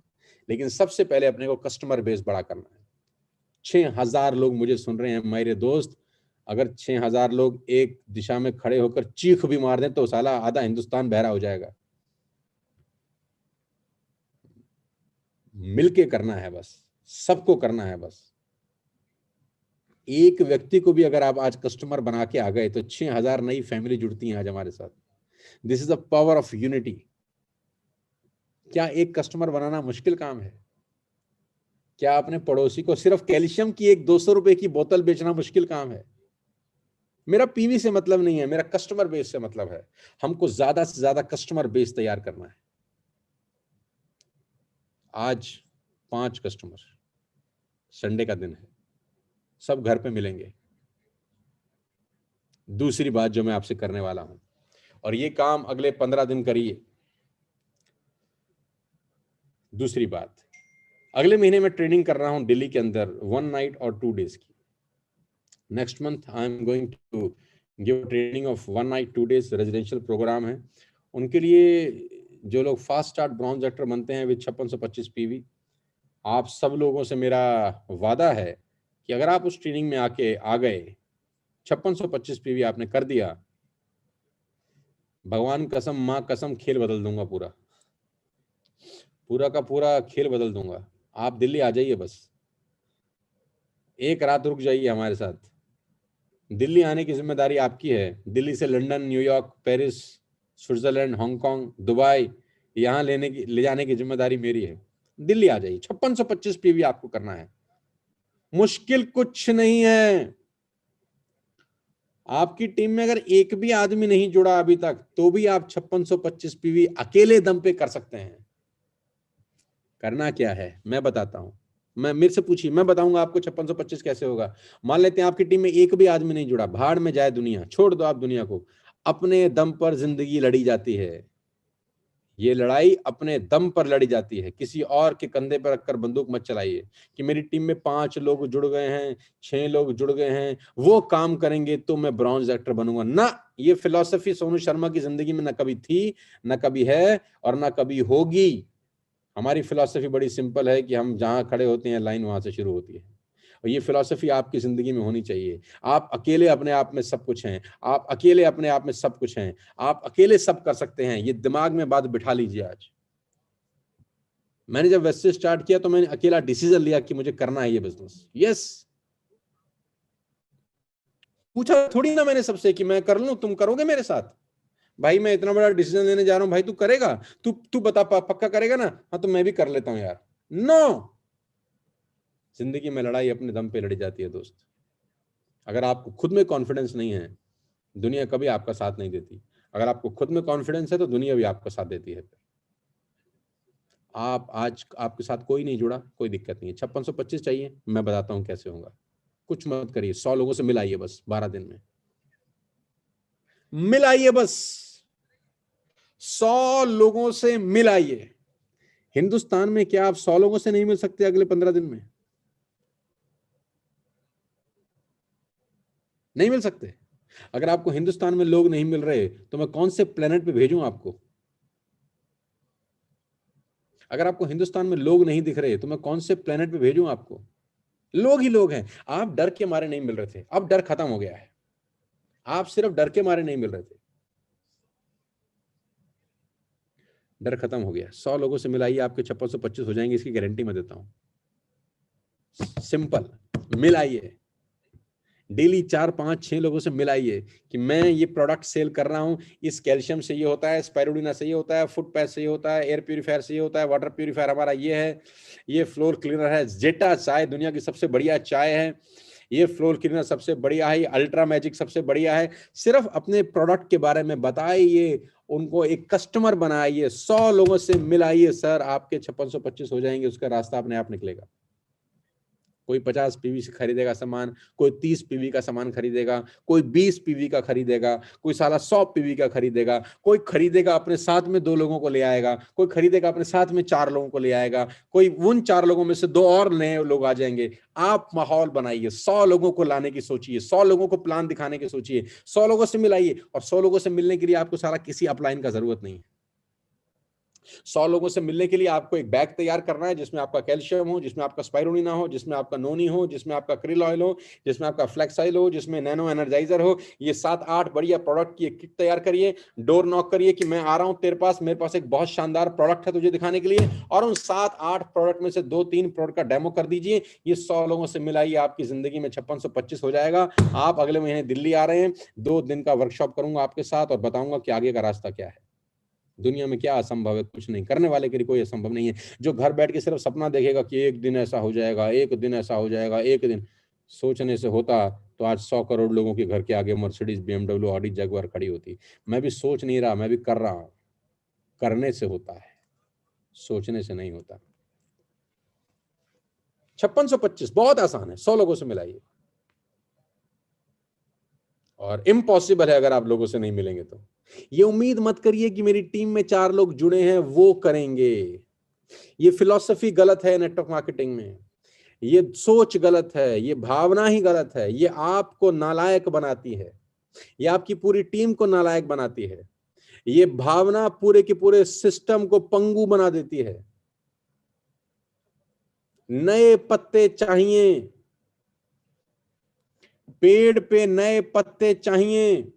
लेकिन सबसे पहले अपने को कस्टमर बेस बड़ा करना है। 6000 लोग मुझे सुन रहे हैं मेरे दोस्त। अगर 6000 लोग एक दिशा में खड़े होकर चीख भी मार दें तो साला आधा हिंदुस्तान बहरा हो जाएगा। मिलके करना है बस, सबको करना है बस। एक व्यक्ति को भी अगर आप आज कस्टमर बना के आ गए तो 6000 नई फैमिली जुड़ती हैं आज हमारे साथ। This is the power of unity. क्या एक कस्टमर बनाना मुश्किल काम है? क्या अपने पड़ोसी को सिर्फ कैल्शियम की एक 200 रुपए की बोतल बेचना मुश्किल काम है? मेरा पीवी से मतलब नहीं है, मेरा कस्टमर बेस से मतलब है। हमको ज्यादा से ज्यादा कस्टमर बेस तैयार करना है। आज 5 कस्टमर, संडे का दिन है, सब घर पे मिलेंगे। दूसरी बात जो मैं आपसे करने वाला हूं, और ये काम अगले 15 दिन करिए। दूसरी बात, अगले महीने में ट्रेनिंग कर रहा हूं दिल्ली के अंदर 1 नाइट और 2 डेज की। Next month I am going to give training of 1 night 2 days residential programme है। उनके लिए जो लोग फास्ट स्टार्ट ब्रॉन्ज एक्टर बनते हैं विद 5625 पीवी, आप सब लोगों से मेरा वादा है कि अगर आप उस ट्रेनिंग में आके आ गए, 5625 पीवी आपने कर दिया, भगवान कसम, माँ कसम, खेल बदल दूंगा। पूरा का पूरा खेल बदल दूंगा। आप दिल्ली आ जाइए, बस एक रात रुक जाइए हमारे साथ। दिल्ली आने की जिम्मेदारी आपकी है। दिल्ली से London, New York, Paris, Switzerland, Hong Kong, Dubai, यहाँ ले जाने की जिम्मेदारी मेरी है। दिल्ली आ जाइए, 5625 पीवी आपको करना है। मुश्किल कुछ नहीं है। आपकी टीम में अगर एक भी आदमी नहीं जुड़ा अभी तक, तो भी आप 5625 पीवी अकेले दम पे कर सकते हैं। करना क्या है मैं बताता हूं। मेरे से पूछिए, मैं बताऊंगा आपको 5625 कैसे होगा। मान लेते हैं आपकी टीम में एक भी आदमी नहीं जुड़ा, भाड़ में जाए दुनिया, छोड़ दो आप दुनिया को। अपने दम पर जिंदगी लड़ी जाती है। ये लड़ाई अपने दम पर लड़ी जाती है। किसी और के कंधे पर रखकर बंदूक मत चलाइए कि मेरी टीम में 5 लोग जुड़ गए हैं, 6 लोग जुड़ गए हैं, वो काम करेंगे तो मैं ब्रॉन्ज एक्टर बनूंगा ना। ये फिलॉसफी सोनू शर्मा की जिंदगी में ना कभी थी, ना कभी है और ना कभी होगी। हमारी फिलॉसफी बड़ी सिंपल है कि हम जहां खड़े होते हैं लाइन वहां से शुरू होती है। और ये फिलॉसफी आपकी जिंदगी में होनी चाहिए। आप अकेले अपने आप में सब कुछ हैं, आप अकेले अपने आप में सब कुछ हैं, आप अकेले सब कर सकते हैं। ये दिमाग में बात बिठा लीजिए आज। मैंने जब वेस्टेज स्टार्ट किया तो मैंने अकेला डिसीजन लिया कि मुझे करना है ये बिजनेस। यस, पूछा थोड़ी ना मैंने सबसे कि मैं कर लूं, तुम करोगे मेरे साथ? भाई मैं इतना बड़ा डिसीजन लेने जा रहा हूं, भाई तू करेगा? तू बता, पक्का करेगा ना? हाँ तो मैं भी कर लेता हूं यार। नो, जिंदगी में लड़ाई अपने दम पे लड़ी जाती है दोस्त। अगर आपको खुद में कॉन्फिडेंस नहीं है, दुनिया कभी आपका साथ नहीं देती। अगर आपको खुद में कॉन्फिडेंस है तो दुनिया भी आपका साथ देती है। आप आज, आपके साथ कोई नहीं जुड़ा, कोई दिक्कत नहीं है। 5625 चाहिए, मैं बताता हूं कैसे होगा। कुछ मत करिए, 100 लोगों से मिलाइए बस 12 दिन में। मिलाइए बस, 100 लोगों से मिलाइए। हिंदुस्तान में क्या आप 100 लोगों से नहीं मिल सकते अगले 15 दिन में? नहीं मिल सकते। अगर आपको हिंदुस्तान में लोग नहीं मिल रहे तो मैं कौन से प्लेनेट पे भेजूं आपको? अगर आपको हिंदुस्तान में लोग नहीं दिख रहे तो मैं कौन से प्लेनेट पे भेजूं आपको? लोग ही लोग हैं। आप डर के मारे नहीं मिल रहे थे, अब डर खत्म हो गया है। आप सिर्फ डर के मारे नहीं मिल रहे थे, डर खत्म हो गया। 100 लोगों से मिलाइए, आपके 5625 हो जाएंगे, इसकी गारंटी मैं देता हूं। सिंपल, मिलाइए, डेली 4 5 6 लोगों से मिलाइए कि मैं ये प्रोडक्ट सेल कर रहा हूं, इस कैल्शियम से ये होता है, स्पाइरुलिना से ये होता है, फुट पैच से ये होता है, एयर प्यूरीफायर से ये होता है, वाटर प्यूरीफायर हमारा ये है, ये फ्लोर क्लीनर है, जेटा चाय दुनिया की सबसे बढ़िया चाय है, ये फ्लोर क्लीनर सबसे बढ़िया है, अल्ट्रा मैजिक सबसे बढ़िया है। सिर्फ अपने प्रोडक्ट के बारे में बताइए, उनको एक कस्टमर बनाइए, 100 लोगों से मिलाइए, सर आपके 5625 हो जाएंगे, उसका रास्ता अपने आप निकलेगा। कोई 50 पीवी से खरीदेगा सामान, कोई 30 पीवी का सामान खरीदेगा, कोई 20 पीवी का खरीदेगा, कोई साला 100 पीवी का खरीदेगा, कोई खरीदेगा अपने साथ में 2 लोगों को ले आएगा, कोई खरीदेगा अपने साथ में 4 लोगों को ले आएगा, कोई उन 4 लोगों में से 2 और नए लोग आ जाएंगे। आप माहौल बनाइए, 100 लोगों को लाने की सोचिए, 100 लोगों को प्लान दिखाने की सोचिए, 100 लोगों से मिलाइए। और 100 लोगों से मिलने के लिए आपको सारा किसी अपलाइन का जरूरत नहीं है। 100 लोगों से मिलने के लिए आपको एक बैग तैयार करना है जिसमें आपका कैल्शियम हो, जिसमें आपका स्पाइरुलिना हो, जिसमें आपका नोनी हो, जिसमें आपका क्रिल ऑयल हो, जिसमें आपका फ्लेक्स ऑयल हो, जिसमें नैनो एनर्जाइजर हो। ये 7-8 बढ़िया प्रोडक्ट की एक किट तैयार करिए, डोर नॉक करिए कि मैं आ रहा हूं तेरे पास, मेरे पास एक बहुत शानदार प्रोडक्ट है तुझे दिखाने के लिए, और उन 7-8 प्रोडक्ट में से 2-3 प्रोडक्ट का डेमो कर दीजिए। ये 100 लोगों से मिलाइए, आपकी जिंदगी में 5625 हो जाएगा। आप अगले महीने दिल्ली आ रहे हैं, 2 दिन का वर्कशॉप करूंगा आपके साथ और बताऊंगा कि आगे का रास्ता क्या है। दुनिया में क्या असंभव है? कुछ नहीं। करने वाले के लिए कोई असंभव नहीं है। जो घर बैठ के सिर्फ सपना देखेगा कि एक दिन ऐसा हो जाएगा, एक दिन ऐसा हो जाएगा, एक दिन, सोचने से होता तो आज 100 करोड़ लोगों के घर के आगे मर्सिडीज, BMW, ऑडी, जगुआर खड़ी होती। मैं भी सोच नहीं रहा, मैं भी कर रहा हूं। करने से होता है, सोचने से नहीं होता। 5625 बहुत आसान है, 100 लोगों से मिलाइए। और इम्पॉसिबल है अगर आप लोगों से नहीं मिलेंगे तो। ये उम्मीद मत करिए कि मेरी टीम में 4 लोग जुड़े हैं वो करेंगे। ये फिलॉसफी गलत है नेटवर्क मार्केटिंग में, ये सोच गलत है, ये भावना ही गलत है। ये आपको नालायक बनाती है, ये आपकी पूरी टीम को नालायक बनाती है। ये भावना पूरे के पूरे सिस्टम को पंगु बना देती है। नए पत्ते चाहिए, पेड़ पे नए पत्ते चाहिए।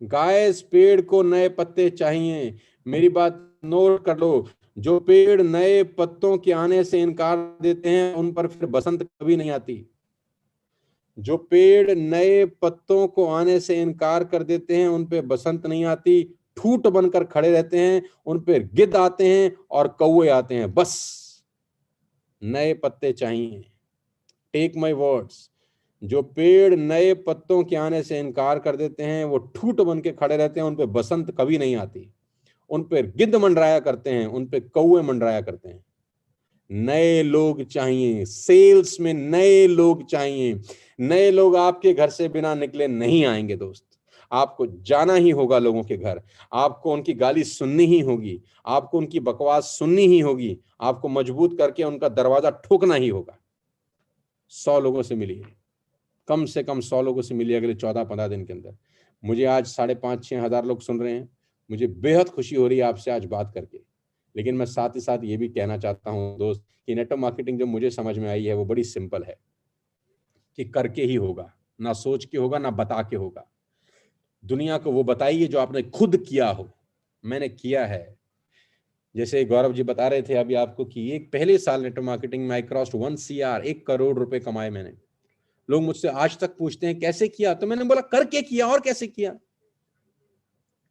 गाइस, पेड़ को नए पत्ते चाहिए। मेरी बात नोट कर लो, जो पेड़ नए पत्तों के आने से इनकार देते हैं उन पर फिर बसंत कभी नहीं आती। जो पेड़ नए पत्तों को आने से इनकार कर देते हैं उन पे बसंत नहीं आती। ठूठ बनकर खड़े रहते हैं, उन पे गिद्ध आते हैं और कौवे आते हैं। बस नए पत्ते चाहिए। टेक माय वर्ड्स, जो पेड़ नए पत्तों के आने से इनकार कर देते हैं वो ठूठ बन के खड़े रहते हैं, उन पे बसंत कभी नहीं आती। उन पे गिद्ध मंडराया करते हैं, उन पे कौवे मंडराया करते हैं। नए लोग चाहिए, सेल्स में नए लोग चाहिए। नए लोग आपके घर से बिना निकले नहीं आएंगे दोस्त। आपको जाना ही होगा लोगों के घर, आपको उनकी गाली सुननी ही होगी, आपको उनकी बकवास सुननी ही होगी, आपको मजबूत करके उनका दरवाजा ठोकना ही होगा। 100 लोगों से मिलिए, कम से कम 100 लोगों से मिलिए अगले 14-15 दिन के अंदर। मुझे आज 5,500-6 हजार लोग सुन रहे हैं। मुझे बेहद खुशी हो रही है आपसे आज बात करके। लेकिन मैं साथ ही साथ ये भी कहना चाहता हूं दोस्त कि नेटवर्क मार्केटिंग जो मुझे समझ में आई है वो बड़ी सिंपल है कि करके ही होगा, ना सोच के होगा, ना बता के होगा। दुनिया को वो बताइए जो आपने खुद किया हो। मैंने किया है। जैसे गौरव जी बता रहे थे अभी आपको कि एक पहले साल नेटवर्क मार्केटिंग में आई क्रॉस्ड 1 CR, 1 करोड़ रुपए कमाए मैंने। लोग मुझसे आज तक पूछते हैं कैसे किया, तो मैंने बोला करके किया। और कैसे किया?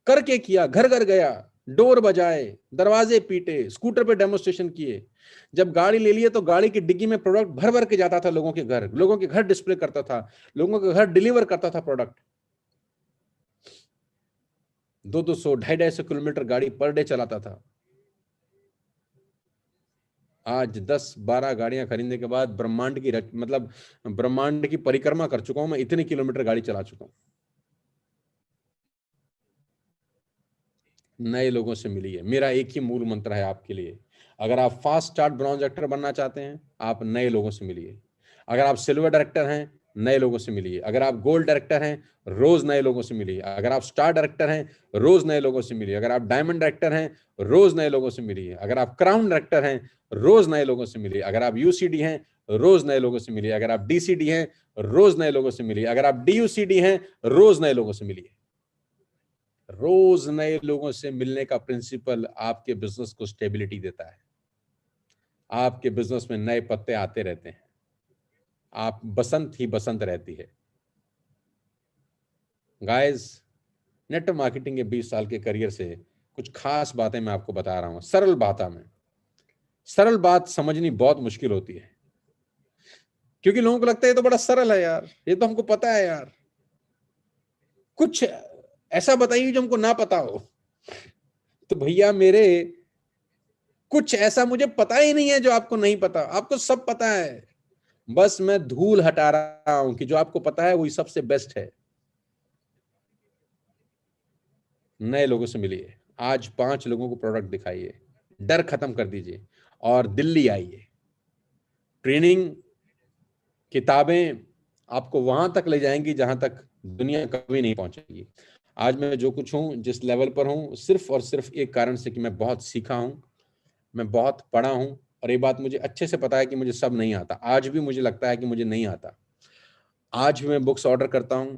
करके किया। घर घर गया, डोर बजाए, दरवाजे पीटे, स्कूटर पे डेमोस्ट्रेशन किए। जब गाड़ी ले लिए तो गाड़ी की डिग्गी में प्रोडक्ट भर भर के जाता था लोगों के घर, लोगों के घर डिस्प्ले करता था, लोगों के घर डिलीवर करता था प्रोडक्ट। 200 250 किलोमीटर गाड़ी पर डे चलाता था। आज 10-12 गाड़ियां खरीदने के बाद ब्रह्मांड की मतलब ब्रह्मांड की परिक्रमा कर चुका हूं मैं, इतने किलोमीटर गाड़ी चला चुका हूं। नए लोगों से मिलिए। मेरा एक ही मूल मंत्र है आपके लिए, अगर आप फास्ट चार्ट ब्रॉन्ज एक्टर बनना चाहते हैं, आप नए लोगों से मिलिए। अगर आप सिल्वर डायरेक्टर हैं, नए लोगों से मिलिए। अगर आप गोल्ड डायरेक्टर हैं, रोज नए लोगों से मिलिए। अगर आप स्टार डायरेक्टर हैं, रोज नए लोगों से मिलिए। अगर आप डायमंड डायरेक्टर हैं, रोज नए लोगों से मिलिए। अगर आप क्राउन डायरेक्टर हैं, रोज नए लोगों से मिलिए। अगर आप यूसीडी हैं, रोज नए लोगों से मिलिए। अगर आप डीसीडी हैं, रोज नए लोगों से मिलिए। अगर आप डीयूसीडी हैं, रोज नए लोगों से मिलिए। रोज नए लोगों से मिलने का प्रिंसिपल आपके बिजनेस को स्टेबिलिटी देता है। आपके बिजनेस में नए पत्ते आते रहते हैं। आप बसंत ही बसंत रहती है। गाइस, नेटवर्क मार्केटिंग के 20 साल के करियर से कुछ खास बातें मैं आपको बता रहा हूं, सरल बातों में। सरल बात समझनी बहुत मुश्किल होती है, क्योंकि लोगों को लगता है ये तो बड़ा सरल है यार, ये तो हमको पता है यार। कुछ ऐसा बताइए जो हमको ना पता हो। तो भैया मेरे, कुछ ऐसा मुझे पता ही नहीं है जो आपको नहीं पता। आपको सब पता है, बस मैं धूल हटा रहा हूं कि जो आपको पता है वही सबसे बेस्ट है। नए लोगों से मिलिए। आज 5 लोगों को प्रोडक्ट दिखाइए, डर खत्म कर दीजिए और दिल्ली आइए। ट्रेनिंग, किताबें आपको वहां तक ले जाएंगी जहां तक दुनिया कभी नहीं पहुंचेगी। आज मैं जो कुछ हूं, जिस लेवल पर हूं, सिर्फ और सिर्फ एक कारण से कि मैं बहुत सीखा हूं, मैं बहुत पढ़ा हूं। और ये बात मुझे अच्छे से पता है कि मुझे सब नहीं आता। आज भी मुझे लगता है कि मुझे नहीं आता। आज भी मैं बुक्स ऑर्डर करता हूं।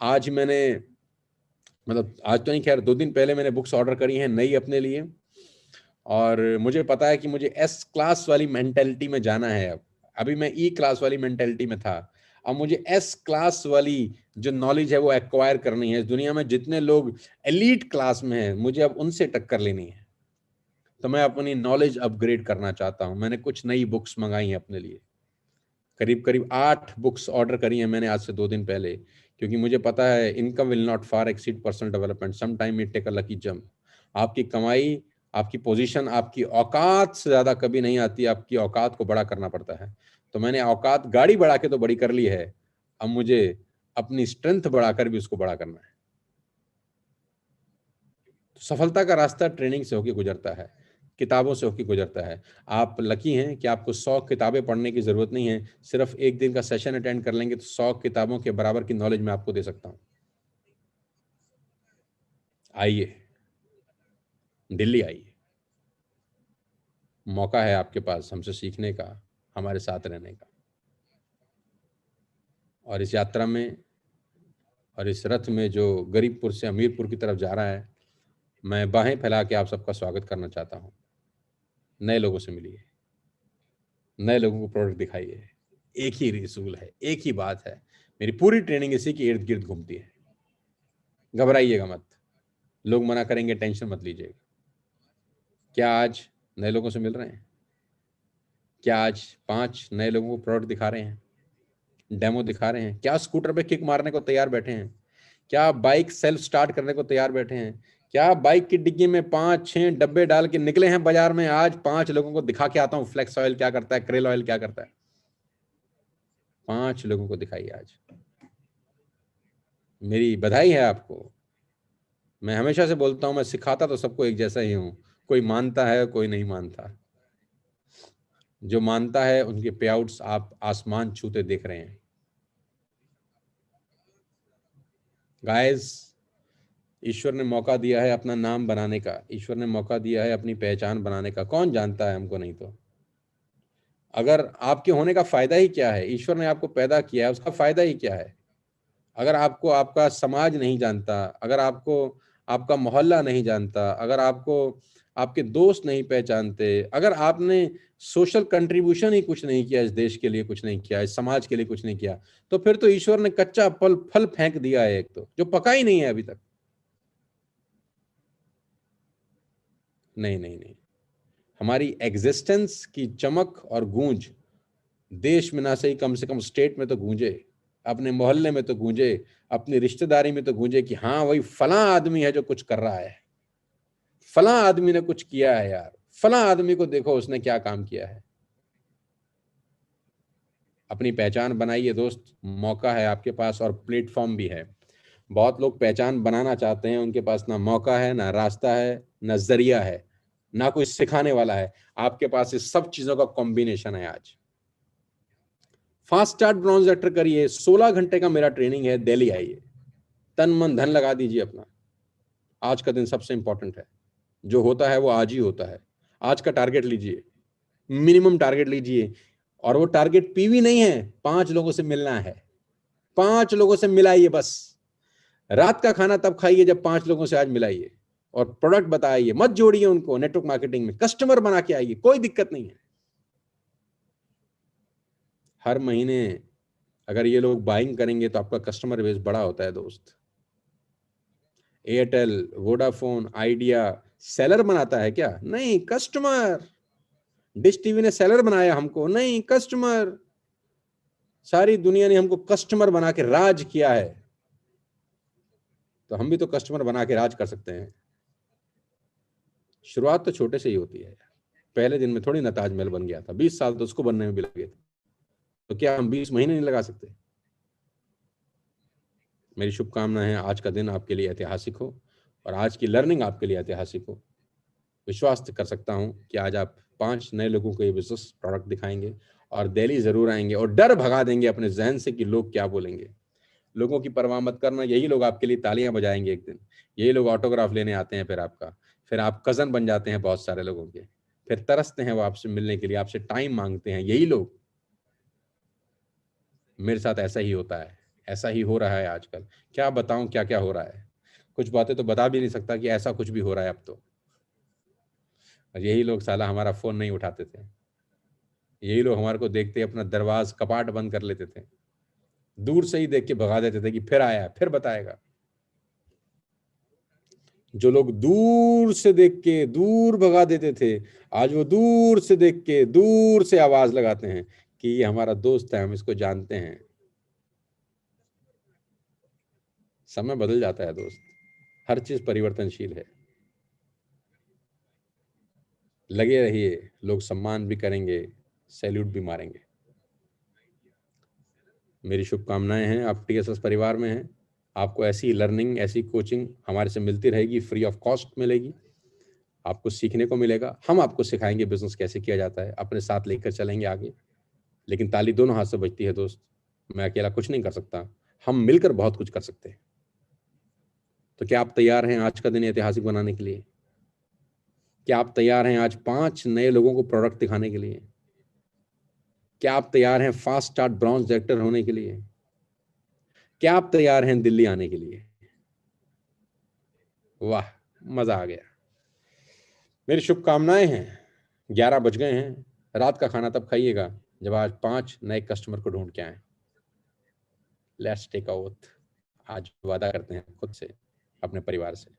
आज मैंने, मतलब आज तो नहीं, खैर 2 दिन पहले मैंने बुक्स ऑर्डर करी हैं नई अपने लिए। और मुझे पता है कि मुझे एस क्लास वाली मेंटेलिटी में जाना है। अब अभी मैं ई क्लास वाली मेंटेलिटी में था, अब मुझे एस क्लास वाली जो नॉलेज है वो एक्वायर करनी है। दुनिया में जितने लोग एलीट क्लास में हैं, मुझे अब उनसे टक्कर लेनी है। तो मैं अपनी नॉलेज अपग्रेड करना चाहता हूं। मैंने कुछ नई बुक्स मंगाई हैं अपने लिए, करीब करीब 8 बुक्स ऑर्डर करी हैं मैंने आज से 2 दिन पहले, क्योंकि मुझे पता है income will not far exceed personal development, some time it take a lucky jump. आपकी कमाई, आपकी पोजीशन, आपकी औकात से ज्यादा कभी नहीं आती, आपकी औकात को बड़ा करना पड़ता है। तो मैंने औकात गाड़ी बढ़ा के तो बड़ी कर ली है, अब मुझे अपनी स्ट्रेंथ बढ़ाकर भी उसको बड़ा करना है। तो सफलता का रास्ता ट्रेनिंग से होकर गुजरता है, किताबों से होकर गुजरता है। आप लकी हैं कि आपको 100 किताबें पढ़ने की जरूरत नहीं है। सिर्फ एक दिन का सेशन अटेंड कर लेंगे तो 100 किताबों के बराबर की नॉलेज मैं आपको दे सकता हूं। आइए, दिल्ली आइए। मौका है आपके पास हमसे सीखने का, हमारे साथ रहने का। और इस यात्रा में और इस रथ में जो गरीबपुर से हमीरपुर की तरफ जा रहा है, मैं बाहें फैला के आप सबका स्वागत करना चाहता हूं। नए लोगों से मिलिए, नए लोगों को प्रोडक्ट दिखाइए। एक ही रिसूल है, एक ही बात है। मेरी पूरी ट्रेनिंग इसी के इर्द गिर्द घूमती है। घबराइएगा मत, लोग मना करेंगे, टेंशन मत लीजिएगा। क्या आज नए लोगों से मिल रहे हैं? क्या आज 5 नए लोगों को प्रोडक्ट दिखा रहे हैं, डेमो दिखा रहे हैं? क्या स्कूटर पे किक मारने को तैयार बैठे हैं? क्या बाइक सेल्फ स्टार्ट करने को तैयार बैठे हैं? क्या बाइक की डिग्गी में 5-6 डब्बे डाल के निकले हैं बाजार में? आज 5 लोगों को दिखा के आता हूं फ्लेक्स ऑयल क्या करता है, क्रेल ऑयल क्या करता है। 5 लोगों को दिखाइए आज। मेरी बधाई है आपको। मैं हमेशा से बोलता हूं, मैं सिखाता तो सबको एक जैसा ही हूं, कोई मानता है कोई नहीं मानता। जो मानता है उनके पे आउट्स आप आसमान छूते देख रहे हैं। गाइस, ईश्वर ने मौका दिया है अपना नाम बनाने का, ईश्वर ने मौका दिया है अपनी पहचान बनाने का। कौन जानता है हमको? नहीं तो अगर आपके होने का फायदा ही क्या है? ईश्वर ने आपको पैदा किया है, उसका फायदा ही क्या है? अगर आपको आपका समाज नहीं जानता, अगर आपको आपका मोहल्ला नहीं जानता, अगर आपको आपके दोस्त नहीं पहचानते, अगर आपने सोशल कंट्रीब्यूशन ही कुछ नहीं किया, इस देश के लिए कुछ नहीं किया, इस समाज के लिए कुछ नहीं किया, तो फिर तो ईश्वर ने कच्चा फल फेंक दिया है, एक तो जो पका ही नहीं है अभी तक। नहीं नहीं नहीं, हमारी एग्जिस्टेंस की चमक और गूंज देश में ना सही, कम से कम स्टेट में तो गूंजे, अपने मोहल्ले में तो गूंजे, अपनी रिश्तेदारी में तो गूंजे कि हाँ वही फलां आदमी है जो कुछ कर रहा है, फलां आदमी ने कुछ किया है यार, फलां आदमी को देखो उसने क्या काम किया है। अपनी पहचान बनाइए दोस्त, मौका है आपके पास और प्लेटफॉर्म भी है। बहुत लोग पहचान बनाना चाहते हैं, उनके पास ना मौका है, ना रास्ता है, ना जरिया है, ना कोई सिखाने वाला है। आपके पास इस सब चीजों का कॉम्बिनेशन है आज। फास्ट स्टार्ट ब्रॉन्ज एक्टर करिए, 16 घंटे का मेरा ट्रेनिंग है, दिल्ली आइए, तन मन धन लगा दीजिए अपना। आज का दिन सबसे इंपॉर्टेंट है, जो होता है वो आज ही होता है। आज का टारगेट लीजिए, मिनिमम टारगेट लीजिए, और वो टारगेट पीवी नहीं है, 5 लोगों से मिलना है, 5 लोगों से मिलाइए बस। रात का खाना तब खाइए जब 5 लोगों से आज मिलाइए, और प्रोडक्ट बताइए, मत जोड़िए उनको नेटवर्क मार्केटिंग में, कस्टमर बना के आइए, कोई दिक्कत नहीं है। हर महीने अगर ये लोग बाइंग करेंगे तो आपका कस्टमर बेस बड़ा होता है दोस्त। एयरटेल, वोडाफोन, आइडिया सेलर बनाता है क्या? नहीं, कस्टमर। डिश टीवी ने सेलर बनाया हमको? नहीं, कस्टमर। सारी दुनिया ने हमको कस्टमर बना के राज किया है, तो हम भी तो कस्टमर बना के राज कर सकते हैं। शुरुआत तो छोटे से ही होती है। पहले दिन में थोड़ी ना ताजमहल बन गया था, 20 साल तो उसको बनने में भी लगे थे, तो क्या हम 20 महीने नहीं लगा सकते? मेरी शुभकामनाएं हैं आज का दिन आपके लिए ऐतिहासिक हो, और आज की लर्निंग आपके लिए ऐतिहासिक हो। विश्वास कर सकता हूं कि आज आप 5 नए लोगों को ये बिजनेस प्रोडक्ट दिखाएंगे और दिल्ली जरूर आएंगे, और डर भगा देंगे अपने जहन से कि लोग क्या बोलेंगे। लोगों की परवाह मत करना, यही लोग आपके लिए तालियां बजाएंगे एक दिन, यही लोग ऑटोग्राफ लेने आते हैं, फिर आप कजन बन जाते हैं बहुत सारे लोगों के, फिर तरसते हैं वो आपसे मिलने के लिए, आपसे टाइम मांगते हैं, यही लोग। मेरे साथ ऐसा ही होता है, ऐसा ही हो रहा है आजकल। क्या बताऊं क्या क्या हो रहा है, कुछ बातें तो बता भी नहीं सकता कि ऐसा कुछ भी हो रहा है अब तो। और यही लोग साला हमारा फोन नहीं उठाते थे, यही लोग हमारे को देखते अपना दरवाज कपाट बंद कर लेते थे, दूर से ही देख के भगा देते थे कि फिर आया, फिर बताएगा। जो लोग दूर से देख के दूर भगा देते थे, आज वो दूर से देख के दूर से आवाज लगाते हैं कि ये हमारा दोस्त है, हम इसको जानते हैं। समय बदल जाता है दोस्त, हर चीज परिवर्तनशील है। लगे रहिए, लोग सम्मान भी करेंगे, सैल्यूट भी मारेंगे। मेरी शुभकामनाएं हैं, आप टीएसएस परिवार में हैं, आपको ऐसी लर्निंग, ऐसी कोचिंग हमारे से मिलती रहेगी, फ्री ऑफ कॉस्ट मिलेगी, आपको सीखने को मिलेगा। हम आपको सिखाएंगे बिजनेस कैसे किया जाता है, अपने साथ लेकर चलेंगे आगे। लेकिन ताली दोनों हाथ से बजती है दोस्त, मैं अकेला कुछ नहीं कर सकता, हम मिलकर बहुत कुछ कर सकते हैं। तो क्या आप तैयार हैं आज का दिन ऐतिहासिक बनाने के लिए? क्या आप तैयार हैं आज 5 नए लोगों को प्रोडक्ट दिखाने के लिए? क्या आप तैयार हैं फास्ट स्टार्ट ब्रॉन्ज डायरेक्टर होने के लिए? क्या आप तैयार हैं दिल्ली आने के लिए? वाह, मजा आ गया। मेरी शुभकामनाएं हैं। 11 बज गए हैं, रात का खाना तब खाइएगा जब आज 5 नए कस्टमर को ढूंढ के आए। लेट्स टेक अ ओथ, आज वादा करते हैं खुद से, अपने परिवार से।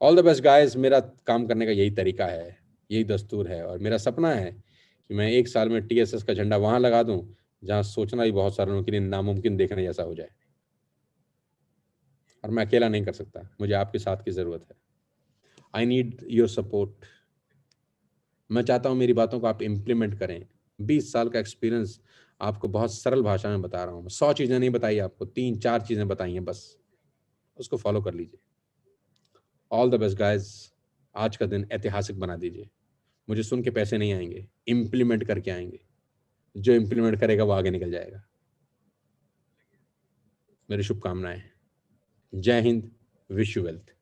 All the best guys. मेरा काम करने का यही तरीका है, यही दस्तूर है, और मेरा सपना है कि मैं 1 साल में टीएसएस का झंडा वहां लगा दूं जहां सोचना भी बहुत सारे लोगों के लिए नामुमकिन देखने जैसा हो जाए। और मैं अकेला नहीं कर सकता, मुझे आपके साथ की जरूरत है। I need your support. मैं चाहता हूं मेरी बातों को आप इम्प्लीमेंट करें। 20 साल का एक्सपीरियंस आपको बहुत सरल भाषा में बता रहा हूं। 100 चीजें नहीं बताई आपको, 3-4 चीजें बताई हैं बस, उसको फॉलो कर लीजिए। All the best guys. आज का दिन ऐतिहासिक बना दीजिए। मुझे सुन के पैसे नहीं आएंगे, इम्प्लीमेंट करके आएंगे। जो इम्प्लीमेंट करेगा वो आगे निकल जाएगा। मेरी शुभकामनाएं। जय हिंद, विश यू वेल्थ।